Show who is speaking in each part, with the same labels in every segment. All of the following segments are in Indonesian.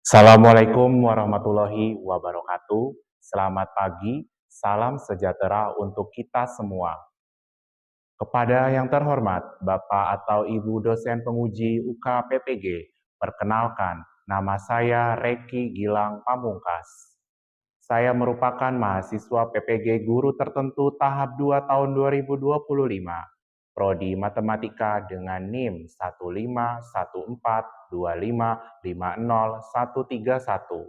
Speaker 1: Assalamualaikum warahmatullahi wabarakatuh. Selamat pagi, salam sejahtera untuk kita semua. Kepada yang terhormat, Bapak atau Ibu dosen penguji UK PPG, perkenalkan, nama saya Reki Gilang Pamungkas. Saya merupakan mahasiswa PPG Guru Tertentu tahap 2 tahun 2025, Prodi Matematika dengan NIM 15142550131.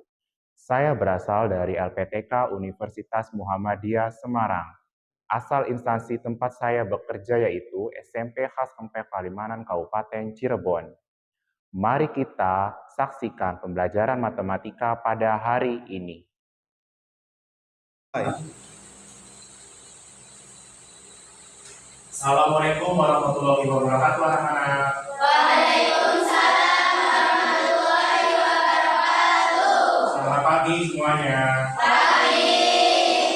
Speaker 1: Saya berasal dari LPTK Universitas Muhammadiyah Semarang. Asal instansi tempat saya bekerja yaitu SMP Khas Kempeh Palimanan Kabupaten Cirebon. Mari kita saksikan pembelajaran matematika pada hari ini. Assalamualaikum warahmatullahi wabarakatuh anak-anak.
Speaker 2: Waalaikumsalam warahmatullahi wabarakatuh.
Speaker 1: Selamat pagi semuanya.
Speaker 2: Pagi.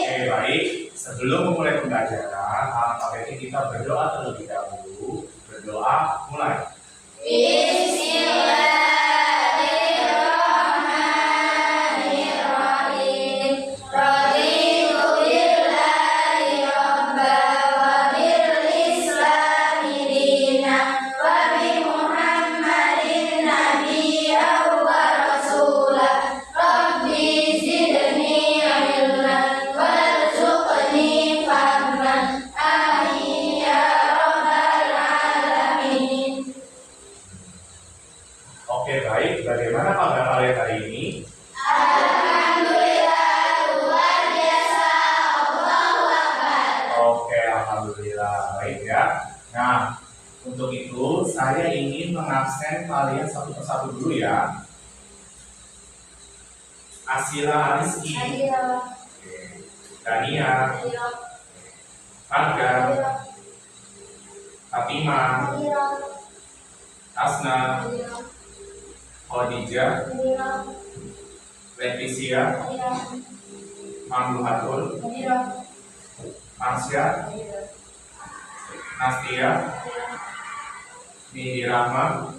Speaker 1: Oke, baik. Sebelum memulai pembelajaran, alangkah baiknya kita berdoa terlebih dahulu. Berdoa, mulai.
Speaker 2: Bismillahirrahmanirrahim. Raditu billahi rabba wa bil islami dina wa bi Muhammadin nabiyyan wa rasulah. Rabbi zidni ilman warzuqni fahman. Amin ya rabbal alamin.
Speaker 1: Oke, baik. Bagaimana kabar kalian hari ini?
Speaker 2: Alhamdulillah, luar biasa. Allahu Akbar.
Speaker 1: Oke, alhamdulillah. Baik ya. Nah, untuk itu saya ingin mengabsen kalian satu persatu dulu ya. Asila Ariski, Oke. Dania, Arga, Fatima, Asna, Khadijah, Leticia, Mamluhatul, Marsya, Nastia, Nidi Rahma,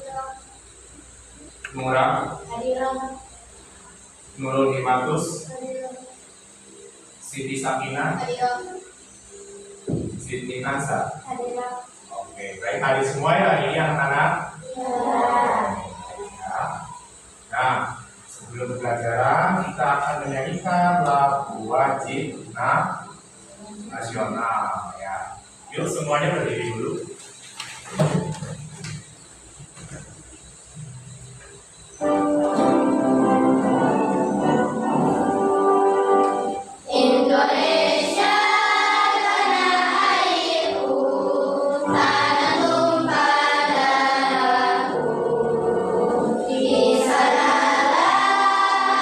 Speaker 1: Nura, Nurul Himatus, Siti Sakina, Siti Nansa. Oke, baik, hari semua ya hari ini anak-anak. Ya. Nah, sebelum pembelajaran kita akan menyanyikan lagu wajib nasional ya. Yuk semuanya berdiri dulu.
Speaker 2: Indonesia tanah airku, tanah tumpah darahku. Di sanalah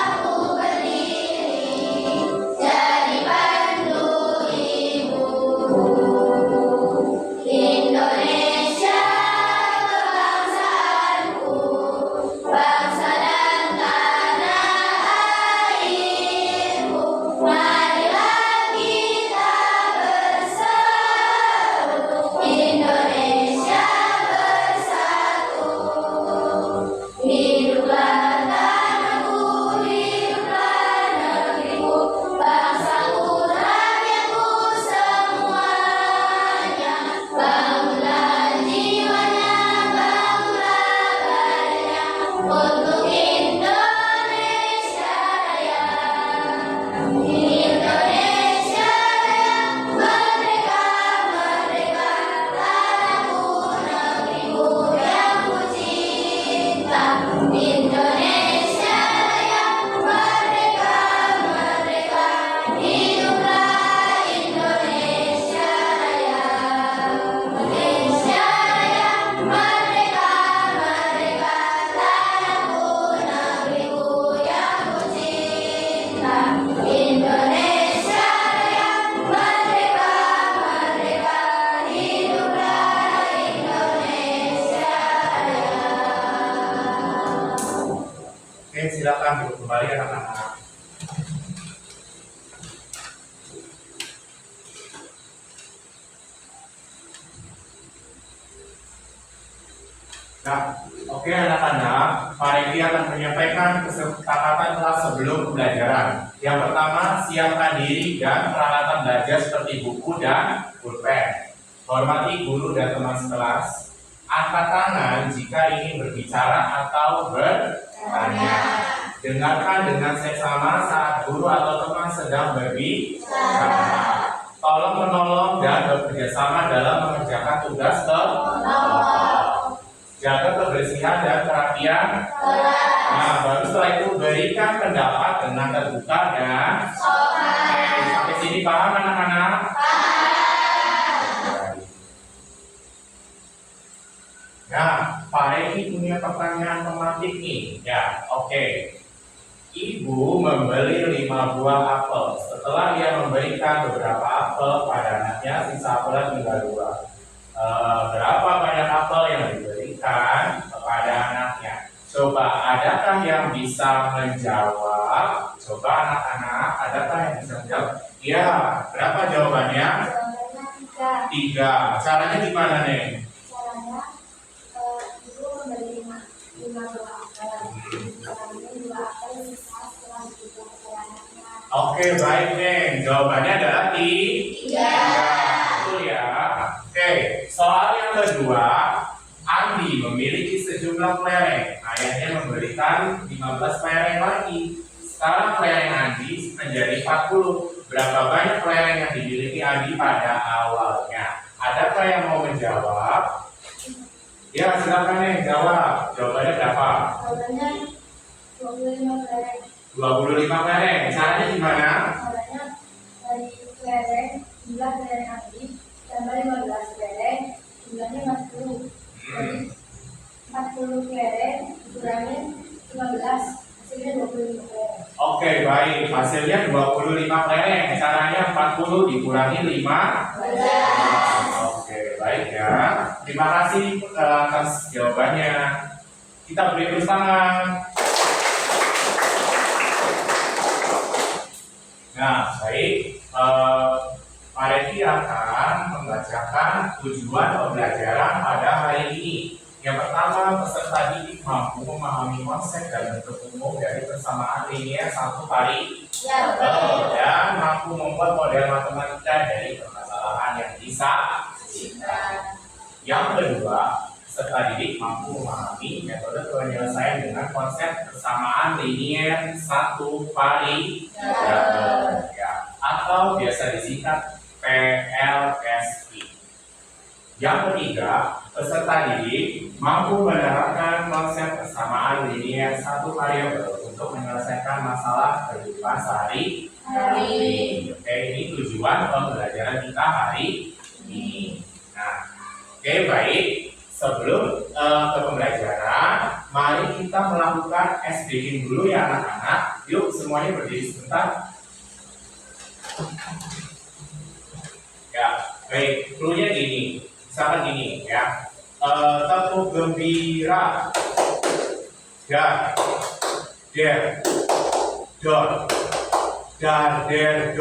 Speaker 2: aku berdiri, jadi pandu ibuku. Indonesia kebangsaanku, bangsa dan tanah airku. Marilah kita bersatu, Indonesia bersatu. Hiduplah tanahku, hiduplah negeriku, bangsaku, rakyatku semuanya. Bangunlah jiwanya, bangunlah badannya untuk Indonesia Raya. Indonesia Raya, merdeka, merdeka, tanahku, negeriku yang ku cinta. Indonesia Raya, merdeka, merdeka, hiduplah Indonesia Raya. Indonesia Raya, merdeka, merdeka, tanahku, negeriku yang ku cinta. Indonesia Raya, merdeka, merdeka, hiduplah Indonesia Raya.
Speaker 1: Oke, silakan duduk kembali anak-anak. Nah, Oke anak-anak, Pak Reki akan menyampaikan kesepakatan kelas sebelum pembelajaran. Yang pertama, siapkan diri dan peralatan belajar seperti buku dan pulpen. Hormati guru dan teman sekelas. Angkat tangan jika ingin berbicara atau bertanya. Dengarkan dengan seksama saat guru atau teman sedang berbicara. Tolong menolong dan bekerja sama dalam mengerjakan tugas kelompok. Jaga kebersihan dan kerapian. Nah, baru setelah itu berikan pendapat dengan terbuka dan oke, sampai sini paham anak-anak? Nah, Pak Reki punya pertanyaan pematik nih. Ya, oke. Ibu membeli 5 buah apel. Setelah ia memberikan beberapa apel pada anaknya, sisa apelnya tinggal 2. Berapa banyak apel yang diberikan kepada anaknya? Coba, adakah yang bisa menjawab? Coba anak-anak, adakah yang bisa menjawab? Ya, berapa jawabannya?
Speaker 2: Jawabannya
Speaker 1: 3.
Speaker 2: 3.
Speaker 1: Caranya gimana nih?
Speaker 2: Caranya ibu membeli 5 buah apel. Dikurangi 2 apel sisa setelah diberikan kepada anaknya.
Speaker 1: Oke, baik Neng. Jawabannya adalah 3. Betul ya. Oke, soal yang kedua, Andi memiliki sejumlah kelereng. Ayahnya memberikan 15 kelereng lagi. Sekarang kelereng Andi menjadi 40. Berapa banyak kelereng yang dimiliki Andi pada awalnya? Adakah yang mau menjawab? Ya, silakan nih jawab. Jawabannya berapa?
Speaker 2: Jawabannya 25 kelereng.
Speaker 1: 25 kelereng. Caranya gimana?
Speaker 2: Caranya dari kelereng, jumlah kelereng Andi tambah 15 kelereng, jumlahnya 40. Jadi 40 kelereng dikurangi 15, hasilnya 25 kelereng.
Speaker 1: Oke, baik. Hasilnya 25 kelereng. Caranya 40 dikurangi 15. Oke, baik ya. Terima kasih atas jawabannya. Kita beri tepuk tangan. Nah, baik. Pak Reki akan membacakan tujuan pembelajaran pada hari ini. Yang pertama, peserta didik mampu memahami konsep dan bentuk umum dari persamaan linear satu kali dan mampu membuat model matematika dari permasalahan yang disajikan. Yang kedua, peserta didik mampu memahami metode penyelesaian dengan konsep persamaan linear satu variabel, ya, atau biasa disingkat PLSI. Yang ketiga, peserta didik mampu menerapkan konsep persamaan linear satu variabel untuk menyelesaikan masalah kehidupan sehari-hari. Oke, ini tujuan pembelajaran kita hari ini. Nah, oke, baik. Sebelum ke pembelajaran, mari kita melakukan SBG dulu ya anak-anak. Yuk semuanya berdiri sebentar. Ya, baik. Cluenya gini, misalkan gini ya. Tepuk gembira. Dar, der, dor, dar, der,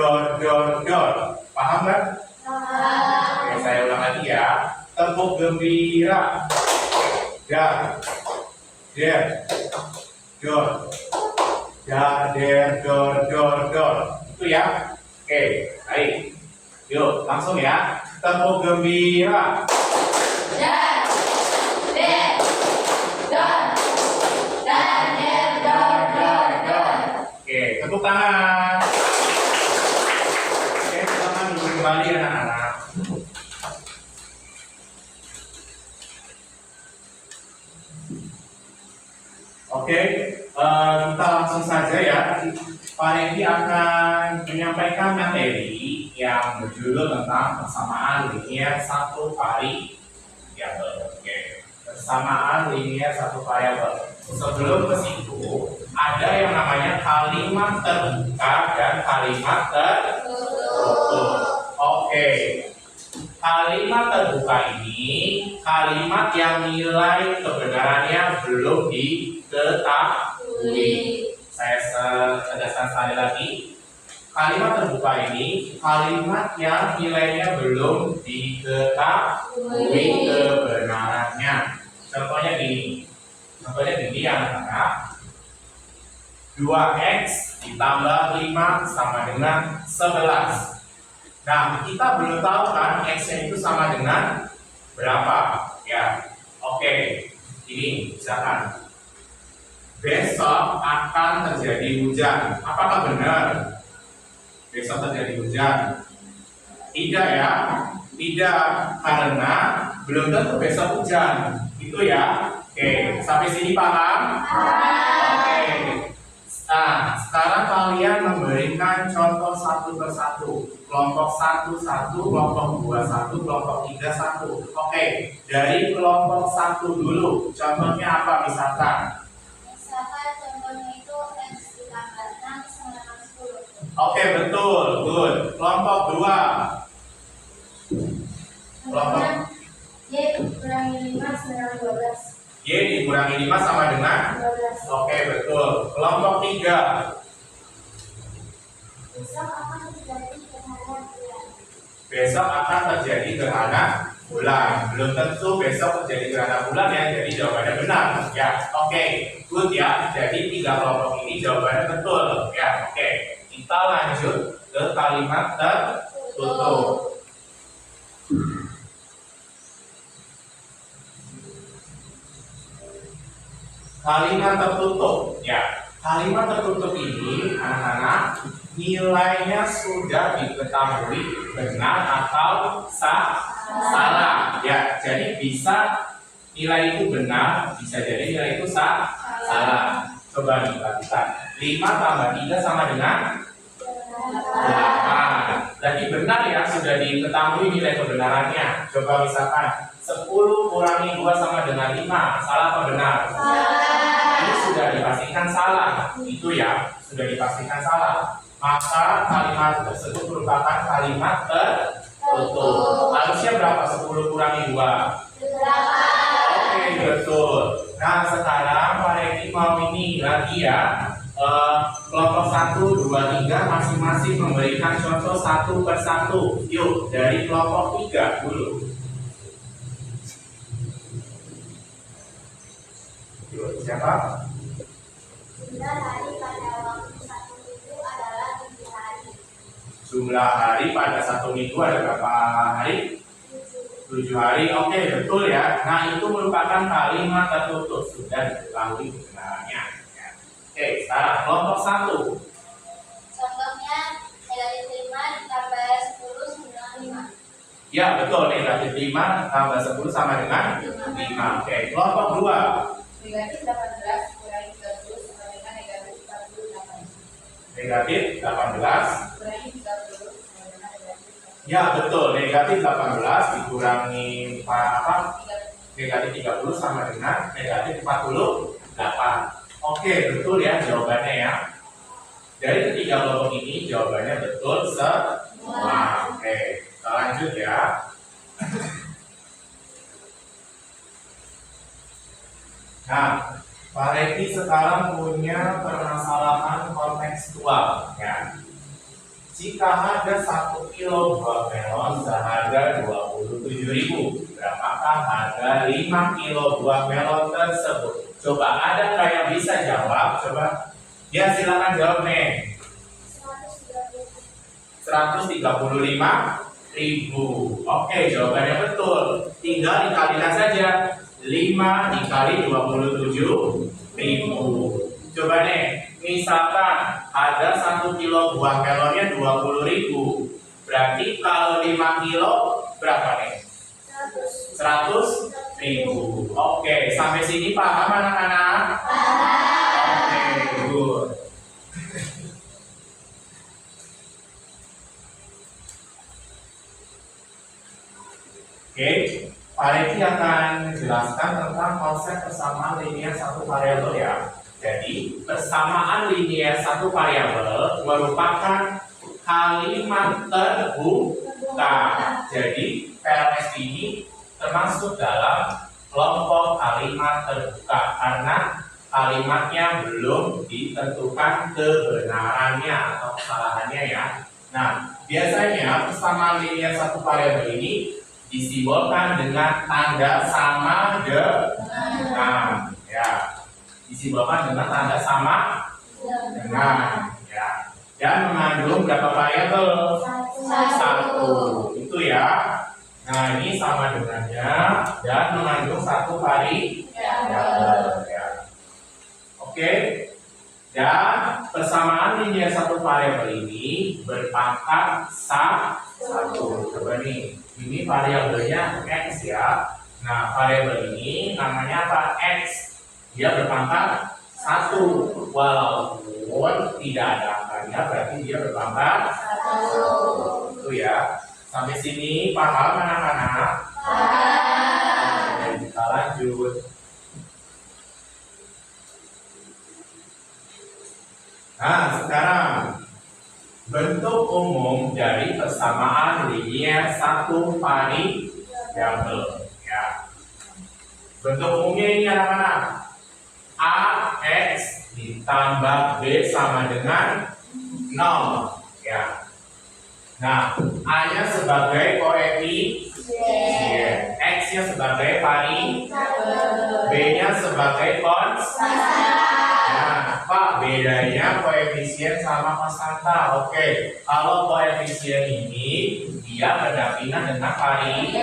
Speaker 1: dor. Paham kan? Oke, saya ulang lagi ya. Tepuk gembira. Dar, der, dor, dar, der, dor. Itu ya. Oke, baik. Yuk, langsung ya. Tepuk gembira.
Speaker 2: Dar, der, dor. Dar, der, dor.
Speaker 1: Oke, tepuk tangan. Oke, silakan duduk kembali anak-anak. Oke, kita langsung saja ya. Pak Reki akan menyampaikan materi yang berjudul tentang persamaan linear satu variabel. Oke, persamaan linear satu variabel. Sebelum ke situ, ada yang namanya kalimat terbuka dan kalimat tertutup. Oke, kalimat terbuka ini kalimat yang nilai kebenarannya belum diketahui. Saya tegaskan sekali lagi, kalimat terbuka ini kalimat yang nilainya belum diketahui kebenarannya. Contohnya gini, Contohnya gini ya anak-anak. 2x ditambah 5 sama dengan 11. Nah, kita belum tahu kan x-nya itu sama dengan berapa. Ya, oke. Ini misalkan besok akan terjadi hujan. Apakah benar? Besok terjadi hujan? Tidak ya, tidak, karena belum tentu besok hujan. Itu ya. Oke, sampai sini paham? Oke. Nah, sekarang kalian memberikan contoh satu persatu. Kelompok 1, 1, kelompok 2, 1, kelompok 3, 1. Oke, dari kelompok 1 dulu. Contohnya apa misalkan?
Speaker 2: Misalkan contohnya itu x ditambah 6 sama dengan 10.
Speaker 1: Oke, betul, good. Kelompok 2. Kelompok
Speaker 2: Y dikurangi 5 sama dengan 12.
Speaker 1: Y dikurangi 5 sama dengan
Speaker 2: 12.
Speaker 1: Oke, betul. Kelompok 3.
Speaker 2: Besok akan terjadi gerhana bulan.
Speaker 1: Besok akan terjadi gerhana bulan. Belum tentu besok terjadi gerhana bulan ya, jadi jawabannya benar. Ya, oke, good ya. Jadi 3 kelompok ini jawabannya betul. Ya, oke. Kita lanjut ke kalimat tertutup. Kalimat tertutup, ya. Kalimat tertutup ini, anak-anak, nilainya sudah diketahui benar atau salah. Ya, jadi bisa nilai itu benar, bisa jadi nilai itu salah. Coba nih perhatikan. 5 tambah 3 sama dengan 8. Berarti benar ya, sudah diketahui nilai kebenarannya. Coba misalkan 10 kurangi 2 sama dengan 5. Salah atau benar? Ini sudah dipastikan salah. Itu ya, sudah dipastikan salah. Maka kalimat tersebut merupakan kalimat tertutup. Harusnya berapa? 10 kurangi 2. Oke, betul. Nah, sekarang Pak Reki mau ini lagi ya. Kelompok 1, 2, 3 masing-masing memberikan contoh satu persatu. Yuk, dari kelompok 3 dulu. Yuk, siapa?
Speaker 2: Jumlah hari pada waktu 1 minggu adalah 7 hari.
Speaker 1: Jumlah hari pada 1 minggu ada berapa hari? 7 hari. Oke, betul ya. Nah, itu merupakan kalimat tertutup. Sudah diketahui kebenarannya. Ya. Oke, sekarang kelompok 1.
Speaker 2: Contohnya negatif 5 ditambah 10 sama dengan 5.
Speaker 1: Ya, betul. Negatif 5 tambah 10 sama dengan 5. Oke, kelompok 2.
Speaker 2: Negatif 18 kurangi 30 sama dengan negatif 48.
Speaker 1: Negatif 18.
Speaker 2: Kurangi 30 sama dengan negatif 48.
Speaker 1: Ya, betul. Negatif 18 dikurangi apa? Negatif 30 sama dengan negatif 48. Oke, betul ya jawabannya ya. Dari ketiga kelompok ini jawabannya betul semua. Oke, kita lanjut ya. Nah, Pak Reki sekarang punya permasalahan kontekstual ya. Jika ada 1 kilo buah melon seharga 27.000, berapakah harga 5 kilo buah melon tersebut? Coba ada yang bisa jawab? Coba. Ya, silakan jawab nih. 135.000. Oke, jawabannya betul. Tinggal dikalikan saja. 5 dikali 27.000. Coba nih, misalkan ada 1 kilo buah melonnya 20.000. Berarti kalau 5 kilo berapa nih? 100.000. Oke, sampai sini paham anak-anak? Oke, good. Oke, Pak Reki akan menjelaskan tentang konsep persamaan linear satu variabel ya. Jadi, persamaan linear satu variabel merupakan kalimat terbuka. Jadi, PLS ini termasuk dalam kelompok kalimat terbuka karena kalimatnya belum ditentukan kebenarannya atau kesalahannya ya. Nah, biasanya persamaan linear satu variabel ini disimbolkan dengan tanda sama dengan. Ya, Ya. Isi Bapak dengan tanda sama dengan. Ya. Dan mengandung berapa variabel? Satu. Itu ya. Nah, ini sama dengannya dan mengandung satu variabel. Ya. Oke. Dan persamaan linear satu variabel ini berpangkat satu. Coba nih, ini variabelnya x ya. Nah, variabel ini namanya apa? X. Dia berpangkat satu. Walaupun tidak ada angkanya, berarti dia berpangkat satu. Itu ya. Sampai sini paham anak-anak? Paham. Kita lanjut. Nah, sekarang bentuk umum dari persamaan linear satu variabel. Ya. Bentuk umumnya ini anak-anak. AX ditambah B sama dengan 0. Ya. Nah, A-nya sebagai koefisien, X-nya sebagai variabel, B-nya sebagai konstan. Nah, Pak, bedanya koefisien sama konstanta. Oke, kalau koefisien ini dia berdampingan dengan variabel.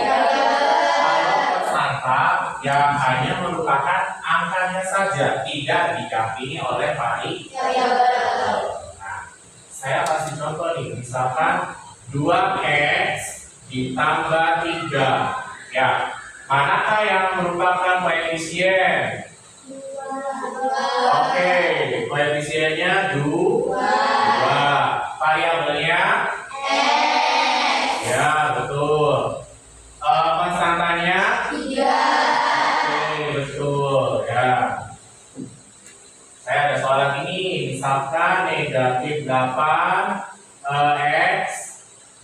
Speaker 1: Kalau konstanta yang hanya merupakan angkanya saja, tidak didampingi oleh variabel. Nah, saya kasih contoh nih, misalkan 2x ditambah 3. Ya, manakah yang merupakan koefisien? Oke, koefisiennya 2. Variabelnya x. Ya, betul. Konstantanya 3. Oke, betul. Ya. Saya ada soal lagi nih, misalkan negatif 8 x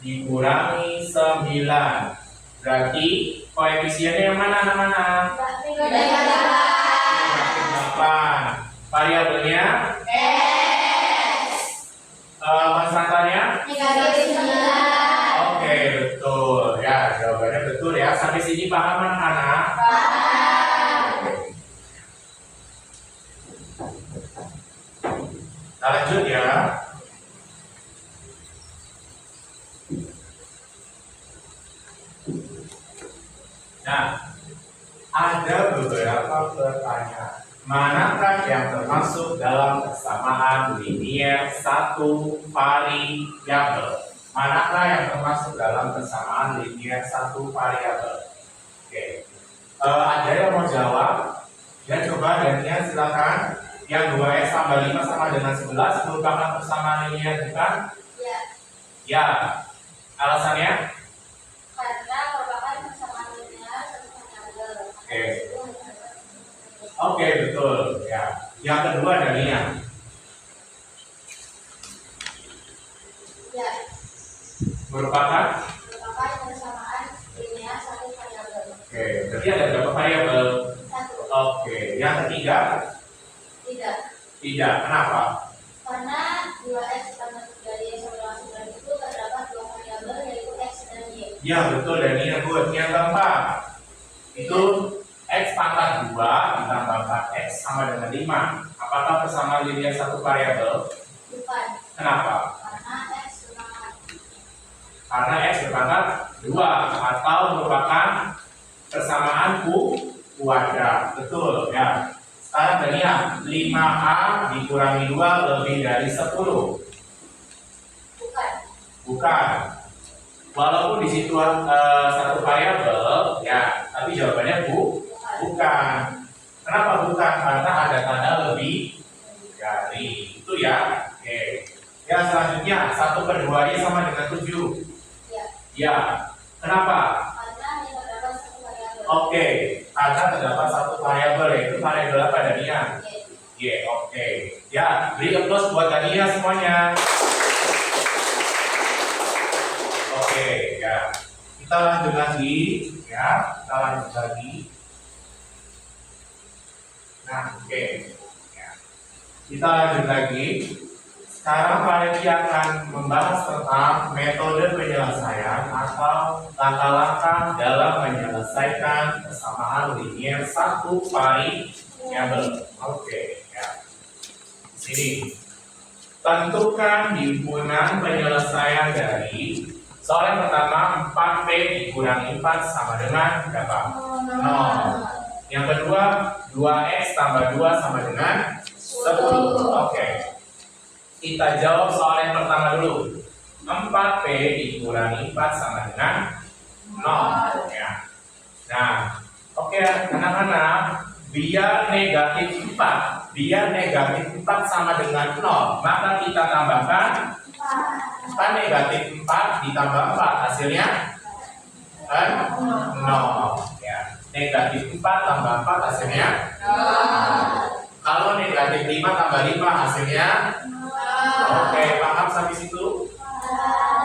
Speaker 1: dikurangi 9. Berarti koefisiennya yang mana anak-anak? Negatif 8. Variabelnya x. Konstantanya negatif 9. Oke, betul. Ya, jawabannya betul ya. Sampai sini paham anak-anak? Paham. Kita lanjut ya. Nah, ada beberapa pertanyaan. Manakah yang termasuk dalam persamaan linear satu variabel? Manakah yang termasuk dalam persamaan linear satu variabel? Oke. Ada yang mau jawab? Ya, coba Dania silakan. Yang 2x tambah 5 sama dengan 11 merupakan persamaan linear, bukan?
Speaker 2: Ya.
Speaker 1: Ya. Alasannya?
Speaker 2: Karena merupakan persamaan linear satu variabel.
Speaker 1: Oke. Oke, betul. Ya. Yang kedua Dania.
Speaker 2: Ya.
Speaker 1: Merupakan
Speaker 2: persamaan linear satu variabel.
Speaker 1: Oke, berarti ada berapa variabel?
Speaker 2: Satu.
Speaker 1: Oke, yang ketiga?
Speaker 2: Tidak.
Speaker 1: Tidak. Kenapa?
Speaker 2: Karena 2x tambah 3y sama dengan 9 itu terdapat dua variabel yaitu x dan y.
Speaker 1: Ya, betul Dania. Good. Yang keempat itu x pangkat 2 ditambah 4x sama dengan 5. Apakah persamaan linear satu variabel?
Speaker 2: Bukan.
Speaker 1: Kenapa?
Speaker 2: Karena x berpangkat.
Speaker 1: Karena x berpangkat 2 atau merupakan persamaan kuadrat. Betul ya. Sekarang Dania, 5a dikurangi 2 lebih dari 10.
Speaker 2: Bukan.
Speaker 1: Bukan. Walaupun di situ satu variabel, ya, tapi jawabannya bukan. Kenapa bukan? Karena ada tanda lebih dari. Itu ya. Oke. Ya, selanjutnya 1/2 sama dengan 7.
Speaker 2: Ya.
Speaker 1: Ya. Kenapa?
Speaker 2: Karena hanya terdapat satu variabel.
Speaker 1: Oke. Karena terdapat satu variabel, yaitu variabel apa Dania?
Speaker 2: Y.
Speaker 1: Y. Oke. Ya, beri applause buat Dania semuanya. Oke, ya. Kita lanjut lagi, ya. Kita lanjut lagi. Nah, oke. Ya. Kita lanjut lagi. Sekarang panitia akan membahas tentang metode penyelesaian atau langkah-langkah dalam menyelesaikan persamaan linear satu variabel. Ya belum. Oke, ya. Sini. Tentukan himpunan penyelesaian dari soal yang pertama 4P dikurangi 4 sama dengan berapa? 0. Yang kedua 2X tambah 2 sama dengan 10. Oke. Kita jawab soal yang pertama dulu. 4P dikurangi 4 sama dengan 0. Ya. Nah, oke anak-anak, biar negatif 4 sama dengan 0, maka kita tambahkan 4 negatif 4 ditambah 4, hasilnya 0. Ya. Negatif 4 tambah 4 hasilnya 0. Kalau negatif 5 tambah 5 hasilnya 0. Oke, paham sampai situ?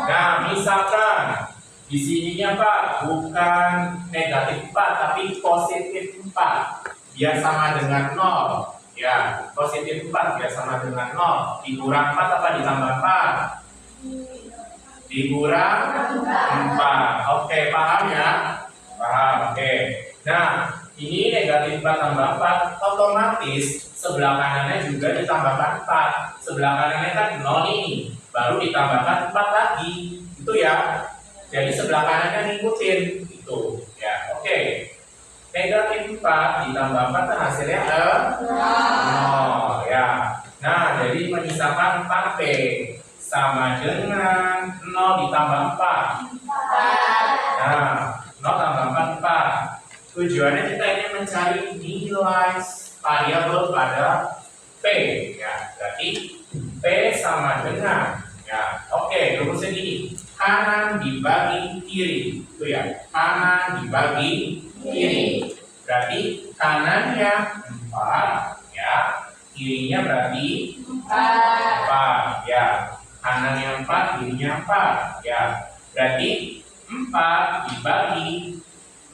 Speaker 1: Nah, misalkan di sininya Pak bukan negatif 4 tapi positif 4 biar sama dengan 0. Ya, positif 4 biar sama dengan 0. Dikurang 4 apa ditambah 4? Dikurang 4. Oke, paham ya? Paham, oke. Nah, ini negatif 4 tambah 4, otomatis sebelah kanannya juga ditambahkan 4. Sebelah kanannya kan 0 ini, baru ditambahkan 4 lagi. Itu ya. Jadi sebelah kanannya ngikutin. Itu, ya. Oke. Negatif 4 ditambah 4 kan hasilnya 0. Ya. Nah, jadi menyisakan 4P sama dengan 0 ditambah 4. Nah, 0 tambah 4, 4. Tujuannya kita ingin mencari nilai variabel pada P. Ya, berarti P sama dengan, ya, oke, rumusnya gini. Kanan dibagi kiri. Itu ya, kanan dibagi kiri. Berarti kanannya 4, ya. Kirinya berarti 4, ya. Kanannya 4, kirinya 4, ya. Berarti 4 dibagi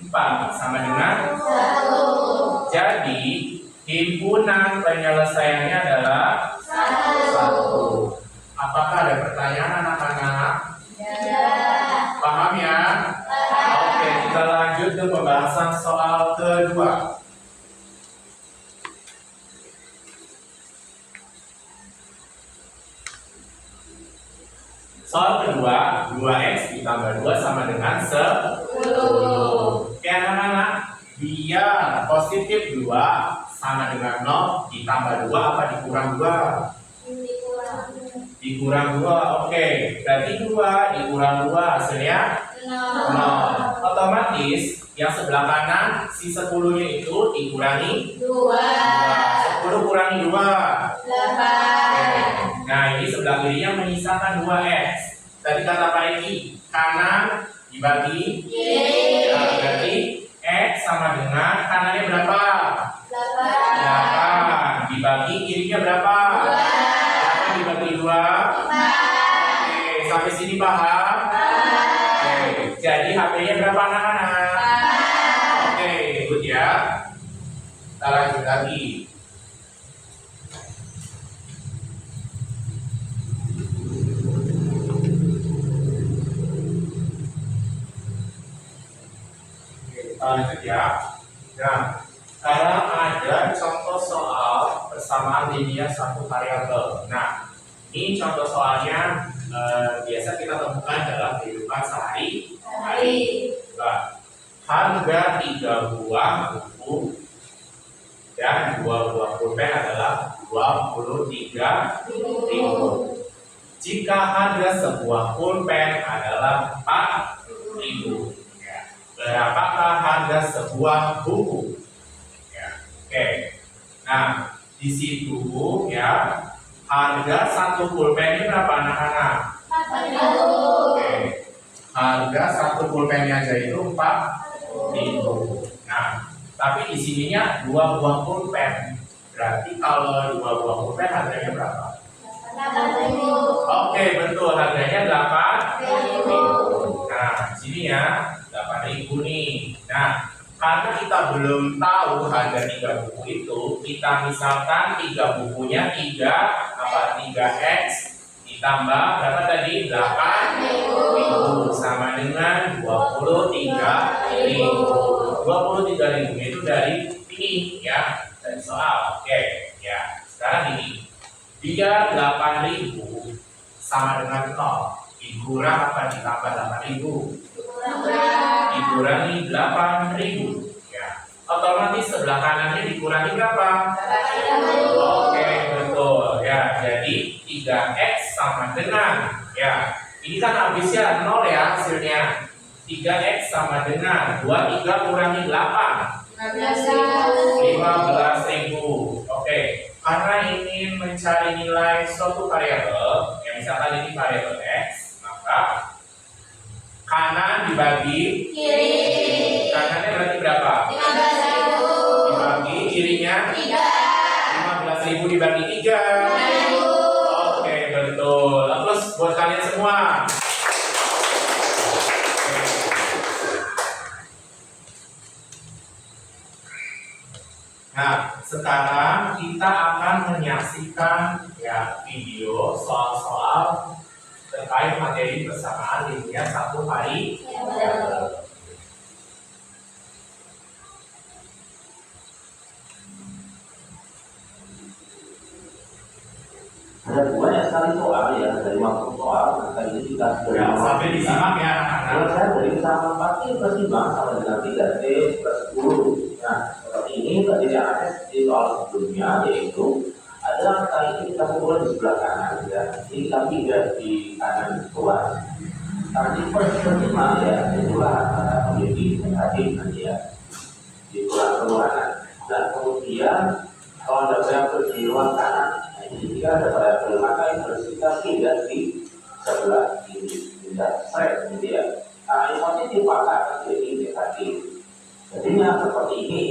Speaker 1: 4 sama dengan 1. Jadi himpunan penyelesaiannya adalah 1. Apakah ada pertanyaan anak-anak? Paham ya? Oke, kita lanjut ke pembahasan soal kedua. Soal kedua, 2X ditambah 2 sama dengan 10. Oke anak-anak, biar positif 2 sama dengan 0 ditambah 2 apa dikurang 2? Dikurang 2, oke. Berarti 2 dikurang 2 hasilnya 0. Otomatis yang sebelah kanan si 10-nya itu dikurangi 2. 10 kurangi 2. 8. Nah, ini sebelah kirinya menyisakan 2X. Tadi kata Pak Eki, kanan dibagi kiri. Nah, berarti X sama dengan kanannya berapa? 8. Dibagi kirinya berapa? 8 dibagi 2. Oke, sampai sini paham? Oke, jadi HP-nya berapa anak-anak? Oke, ikut ya. Kita lanjut lagi. Lanjut ya. Nah, sekarang ada contoh soal persamaan linear satu variabel. Nah, ini contoh soalnya biasa kita temukan dalam kehidupan sehari-hari. Harga 3 buah buku dan 2 buah pulpen adalah 23.000. Jika harga sebuah pulpen adalah 4.000. Berapakah harga sebuah buku? Ya, oke. Nah, di situ ya harga satu pulpennya berapa anak-anak? 4.000. Oke. Harga satu pulpennya aja itu 4.000. Nah, tapi di sininya 2 buah pulpen. Berarti kalau 2 buah pulpen harganya berapa? 8.000. Oke, betul, harganya 8.000. Nah, sini ya 8.000 nih. Nah, karena kita belum tahu harga 3 buku itu, kita misalkan 3 bukunya 3X ditambah berapa tadi? 8.000 sama dengan 23.000. 23.000 itu dari ini ya, dari soal. Oke, ya. Sekarang ini, biar 8.000 sama dengan 0. Dikurang apa ditambah 8.000? Dikurangi 8.000. Ya. Otomatis sebelah kanannya dikurangi berapa? 8.000. Oke, betul. Ya, jadi 3x sama dengan, ya. Ini kan habisnya 0 ya hasilnya. 3x sama dengan 23 kurangi 8. 15.000. Oke, karena ingin mencari nilai suatu variabel, ya misalkan ini variabel x, maka kanan dibagi
Speaker 2: Kiri.
Speaker 1: kanannya berarti berapa?
Speaker 2: 15.000.
Speaker 1: Dibagi kirinya 15.000 dibagi 3.
Speaker 2: 5.000.
Speaker 1: Oke, betul. Terus buat kalian semua. Nah, sekarang kita akan menyaksikan ya video soal-soal terkait materi persamaan linear satu hari.
Speaker 3: Ada banyak sekali soal ya, dari waktu soal kali ini kita
Speaker 1: Ya, sampai disimak ya anak-anak.
Speaker 3: Kalau saya dari sama 4 persimbang sama dengan 3T plus 10. Nah, seperti ini tadi yang ada di soal sebelumnya, yaitu adalah kali ini kita mulai di sebelah kanan ya. Ini kami di kanan bawah. Nanti persimbang ya, itulah menjadi negatif nanti ya. Itulah pengurangan. Dan kemudian kalau ada variabel di luar kanan, nah ini jika ada variabel maka yang harus kita pindah di sebelah ini, pindah straight gitu ya. Nah, yang positif maka akan jadi negatif. Jadinya seperti ini.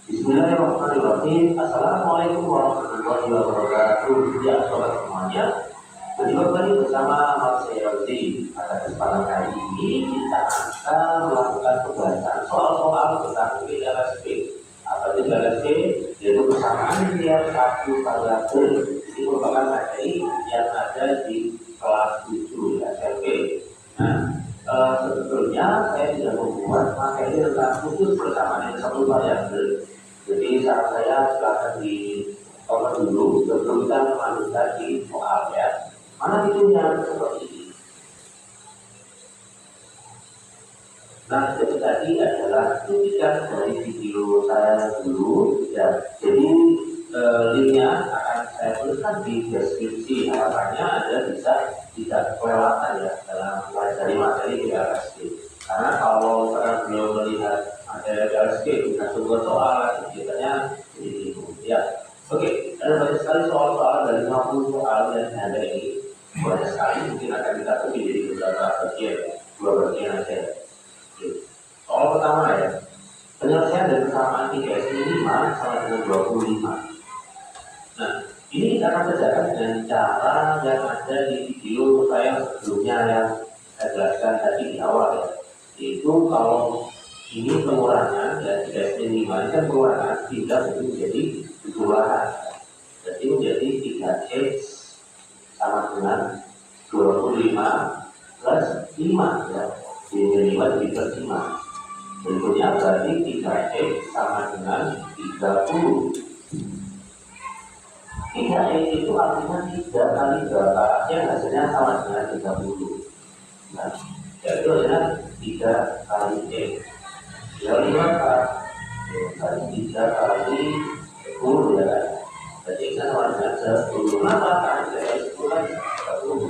Speaker 3: Bismillahirrahmanirrahim. Assalamualaikum warahmatullahi wabarakatuh. Ya, sobat semuanya. Berjumpa kembali bersama Mas Yodi. Pada kesempatan kali ini kita akan melakukan pembahasan soal-soal tentang LSP. Apa itu LSP? Yaitu persamaan linear satu variabel. Ini merupakan materi yang ada di kelas 7 SMP. Nah, sebetulnya saya tidak membuat materi tentang khusus persamaan yang satu variabel. Jadi saran saya silakan di cover dulu sebelum kita melanjutkan di soal ya. Mana videonya seperti ini. Nah, jadi tadi adalah kritikan dari video saya dulu ya. Jadi linknya akan saya tuliskan di deskripsi. Harapannya Anda bisa tidak kelewatan ya dalam mempelajari materi di LSP. Karena kalau sekarang belum melihat materi LSP bukan sumber soal, biasanya jadi ya. Oke, ada banyak sekali soal-soal dari 50 soal yang ada ini. Banyak sekali mungkin akan kita bagi jadi beberapa bagian, 2 bagian aja. Oke. Soal pertama ya, penyelesaian dari persamaan 3x ini 5 sama dengan 25. Nah, ini kita akan kerjakan dengan cara yang ada di video saya sebelumnya yang saya jelaskan tadi di awal ya. Yaitu kalau ini pengurangan ya 3x ini 5 ini kan pengurangan, tidak itu menjadi pengurangan. Jadi menjadi 3x sama dengan 25 plus 5 ya. Jadi 5 plus 5. Berikutnya berarti 3x sama dengan 30. 3x itu artinya 3 kali berapa yang hasilnya sama dengan 30. Nah, yaitu adalah 3 kali x. Ya 5 kali 3 kali 10 ya kan. Jadi kita sama dengan 10. Kenapa? Karena x itu kan 30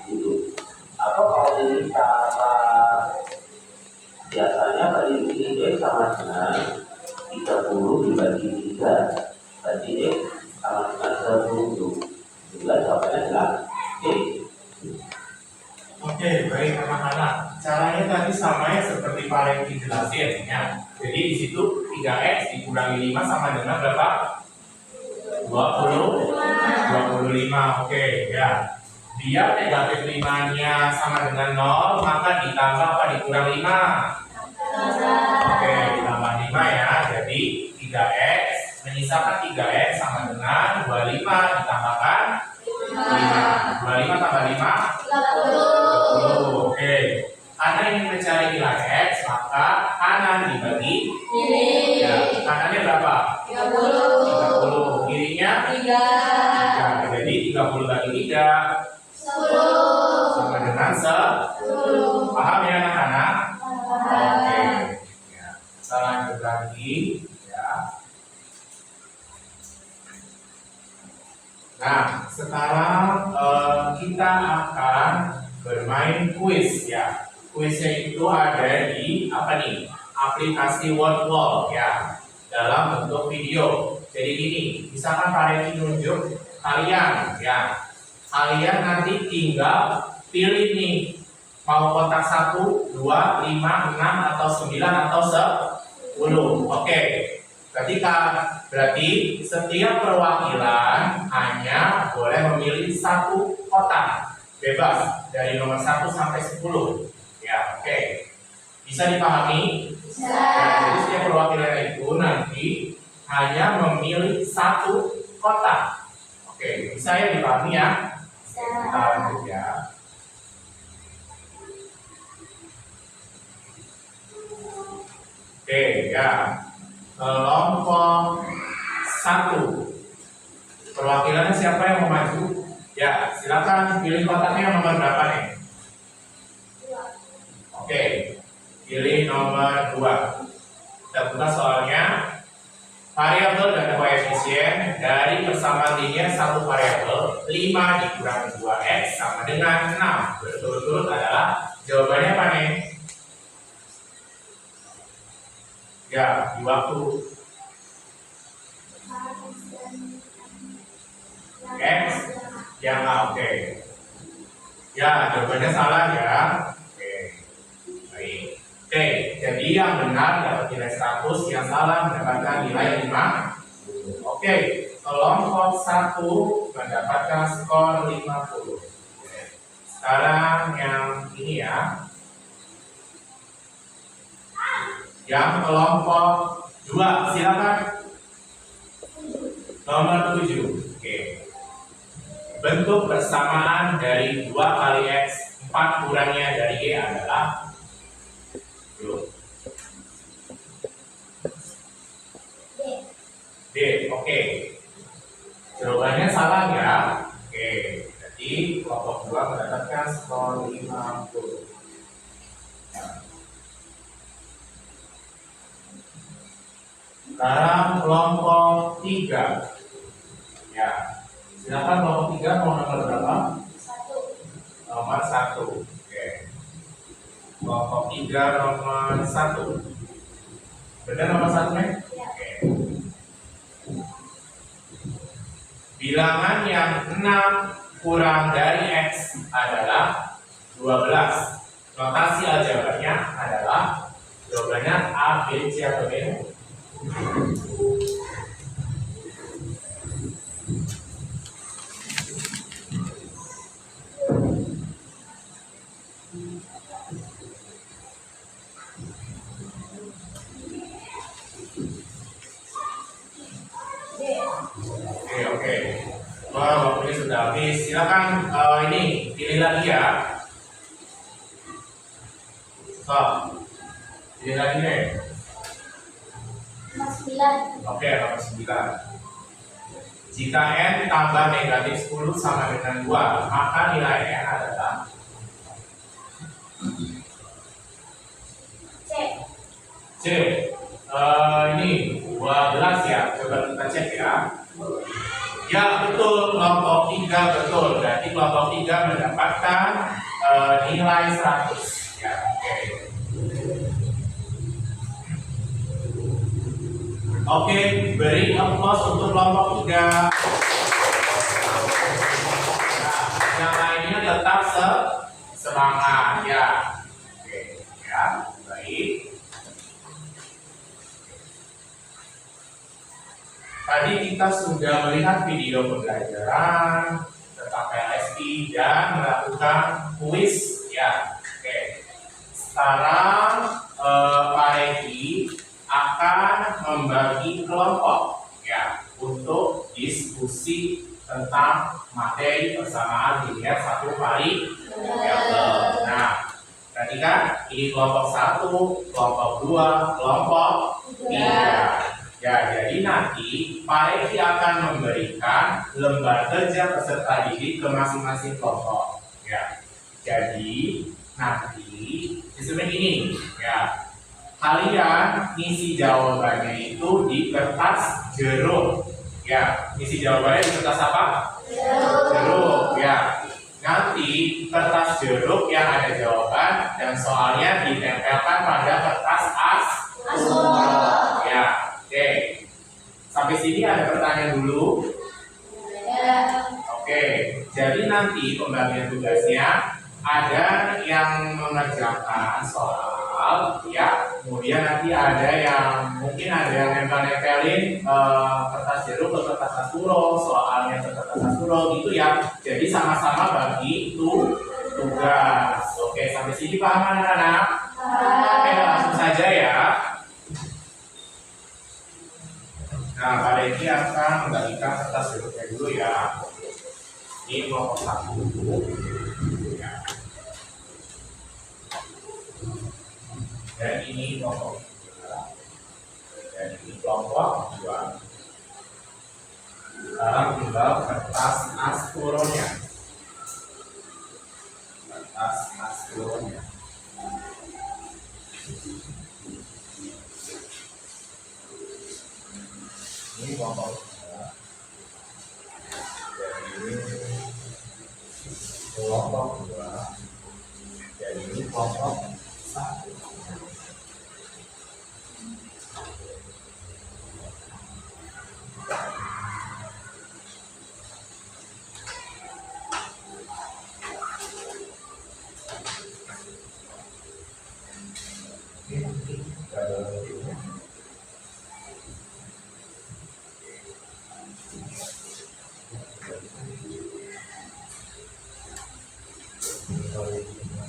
Speaker 3: gitu. Atau kalau ini cara biasanya tadi ini x sama dengan 30 dibagi 3. Tadi x sama dengan 10. Juga jawabannya adalah x.
Speaker 1: Oke, baik anak-anak. Caranya tadi sama ya seperti paling dijelasin ya. Jadi di situ 3x dikurangi 5 sama dengan berapa? 25. Oke, ya. Biar negatif 5-nya sama dengan 0, maka ditambah apa? Dikurang 5. Oke, ditambah 5 ya. Jadi 3x, menyisakan 3x sama dengan 25 ditambahkan 5. 25 tambah 5? 30. Oke. Karena ingin mencari nilai X, maka kanan dibagi
Speaker 2: Kiri.
Speaker 1: ya, kanannya berapa? 30. Kirinya
Speaker 2: 3.
Speaker 1: 3. Jadi 30 bagi 3 sama dengan 10. Paham ya anak-anak? Oke. Ya. Kita lanjut lagi ya. Nah, sekarang kita akan bermain kuis ya. Kuisnya itu ada di apa nih? Aplikasi Wordwall ya. Dalam bentuk video. Jadi gini, misalkan Pak Reki nunjuk kalian ya. Kalian nanti tinggal pilih nih mau kotak 1, 2, 5, 6 atau 9 atau 10. Oke. Berarti setiap perwakilan hanya boleh memilih satu kotak. Bebas dari nomor 1 sampai 10. Ya, oke. Bisa dipahami?
Speaker 2: Bisa.
Speaker 1: Nah, jadi setiap perwakilan itu nanti hanya memilih satu kotak. Oke, bisa ya dipahami ya? Kita lanjut ya. Oke, ya. Kelompok 1. Perwakilannya siapa yang mau maju? Ya, silakan pilih kotaknya yang nomor berapa nih? Oke, pilih nomor 2. Kita buka soalnya. Variabel dan koefisien dari persamaan linear satu variabel 5 dikurangi 2x sama dengan 6. Berturut-turut adalah jawabannya apa nih? Ya, di waktu X yang A. Oke. Ya, jawabannya salah ya. Oke. Baik. Oke, jadi yang benar dapat nilai 100, yang salah mendapatkan nilai 5. Oke, kelompok 1 mendapatkan skor 50. Sekarang yang ini ya. Yang kelompok 2, silakan. Nomor 7. Oke. Bentuk persamaan dari 2 kali X, 4 kurangnya dari Y adalah D. Oke. Jawabannya salah ya. Oke. Jadi kelompok 2 mendapatkan skor 50. Sekarang kelompok 3. Ya. Silakan kelompok 3 mau nomor berapa?
Speaker 2: 1.
Speaker 1: Nomor 1. Oke. Kelompok 3 nomor 1. Benar nomor 1 nih?
Speaker 2: Ya.
Speaker 1: Oke. Bilangan yang 6 kurang dari X adalah 12. Notasi aljabarnya adalah jawabannya A, B, C atau D. Oke. Wah, waktunya sudah habis. Silakan ini pilih lagi ya. So, pilih lagi deh.
Speaker 2: Nomor 9.
Speaker 1: Oke, nomor 9. Jika n tambah negatif 10 sama dengan 2, maka nilai n adalah
Speaker 2: C.
Speaker 1: C. Ini 12 ya. Coba kita cek ya. Ya betul, kelompok 3 betul. Berarti kelompok 3 mendapatkan nilai 100. Ya, oke. Oke, beri applause untuk kelompok 3. Nah, yang lainnya tetap semangat ya. Oke, ya, baik. Tadi kita sudah melihat video pembelajaran tentang PLSI dan melakukan kuis ya. Oke. Sekarang Pak Reki akan membagi kelompok ya untuk diskusi tentang materi persamaan linear satu variabel. Nah, tadi Berarti kan ini kelompok 1, kelompok 2, kelompok 3. Ya, jadi nanti Pak Eki akan memberikan lembar kerja peserta didik ke masing-masing kelompok. Ya, jadi nanti sistemnya ini, ya, kalian ngisi jawabannya itu di kertas jeruk. Ya, ngisi jawabannya di kertas apa? Jeruk. Ya, nanti kertas jeruk yang ada jawaban dan soalnya ditempelkan pada kertas aspal. Ya. Oke, sampai sini ada pertanyaan dulu. Oke, jadi nanti pembagian tugasnya ada yang mengerjakan soal, ya. Kemudian nanti ada yang mungkin ada yang nempel-nempelin kertas jeruk ke kertas aspuro, soalnya ke kertas aspuro gitu ya. Jadi sama-sama bagi tugas. Oke, sampai sini paham anak-anak? Oke, langsung saja ya. Nah, Pak Reki akan membagikan kertas jeruknya dulu ya. Ini kelompok 1. Ya. Dan ini kelompok 3. Dan ini kelompok 2. Sekarang tinggal kertas aspuronya. Kertas aspuronya. Ini kelompok 3. Jadi ini kelompok 2. Jadi ini kelompok 1.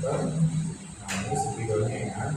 Speaker 1: Nah, ini spidolnya ya.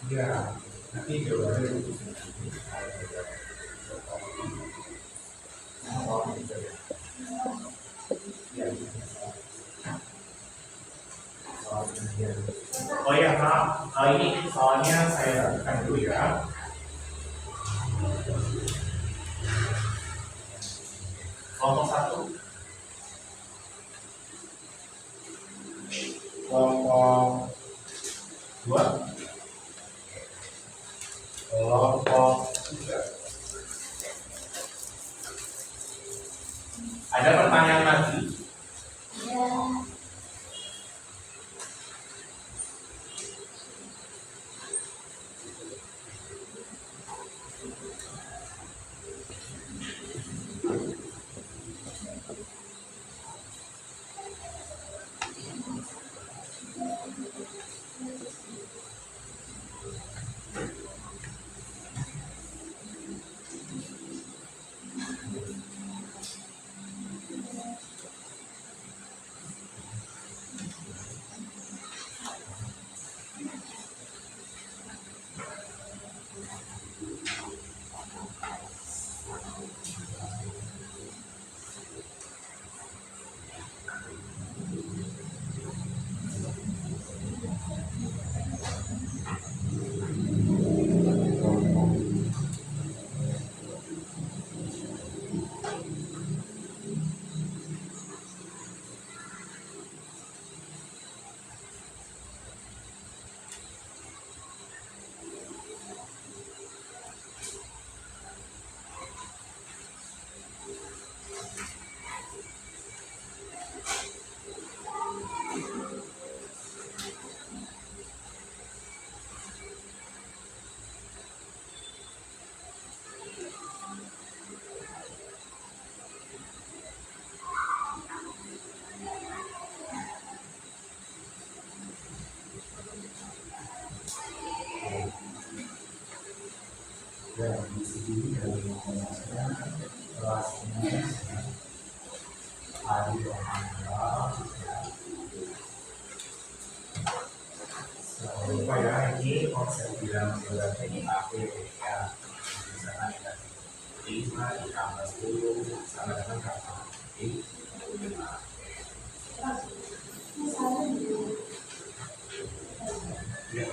Speaker 1: Ya, nanti jawabannya itu. Oh ya, maaf, ini soalnya saya lakukan dulu ya. Kelompok 1, kelompok 2, kelompok 3. Ada pertanyaan lagi?
Speaker 4: Ya, di sini dari informasinya kelasnya hari tanggal lupa ya, ini konsep bilang berarti di AP ya, misalkan ada 5 ditambah 10 sama dengan kata ya, ya.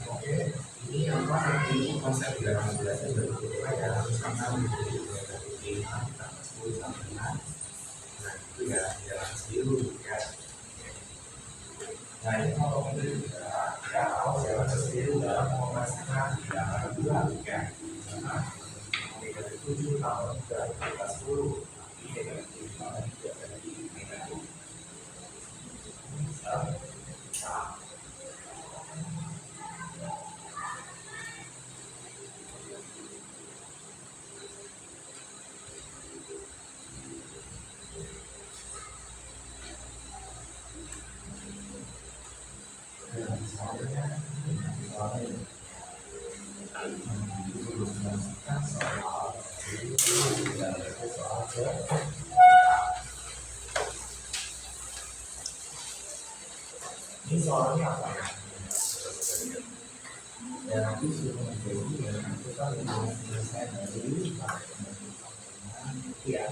Speaker 4: Oke, ini apa nanti konsep bilangan belasnya berbeda ya, misalkan dari 5 tambah 10 sama dengan, nah itu ya jalan biru ya. Nah ini kalau menurut kita ya kalau jalan biru dalam mengoperasikan bilangan bulan ya, karena negatif 7 tambah 3 tambah 10 ini negatif 5 juga jadi negatif. Nah, ini soalnya apa ya? Ya nanti sudah menjadi ya nanti kan selesai dari ya.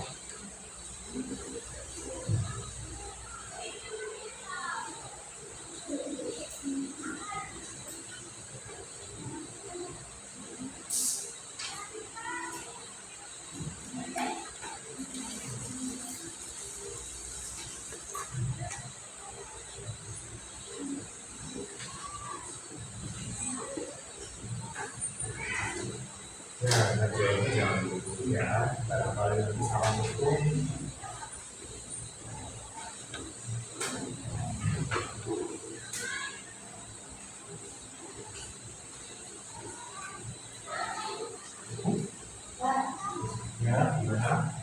Speaker 4: Ya, ngerjainnya jangan dulu ya. Barangkali nanti salah hitung. Ya, gimana?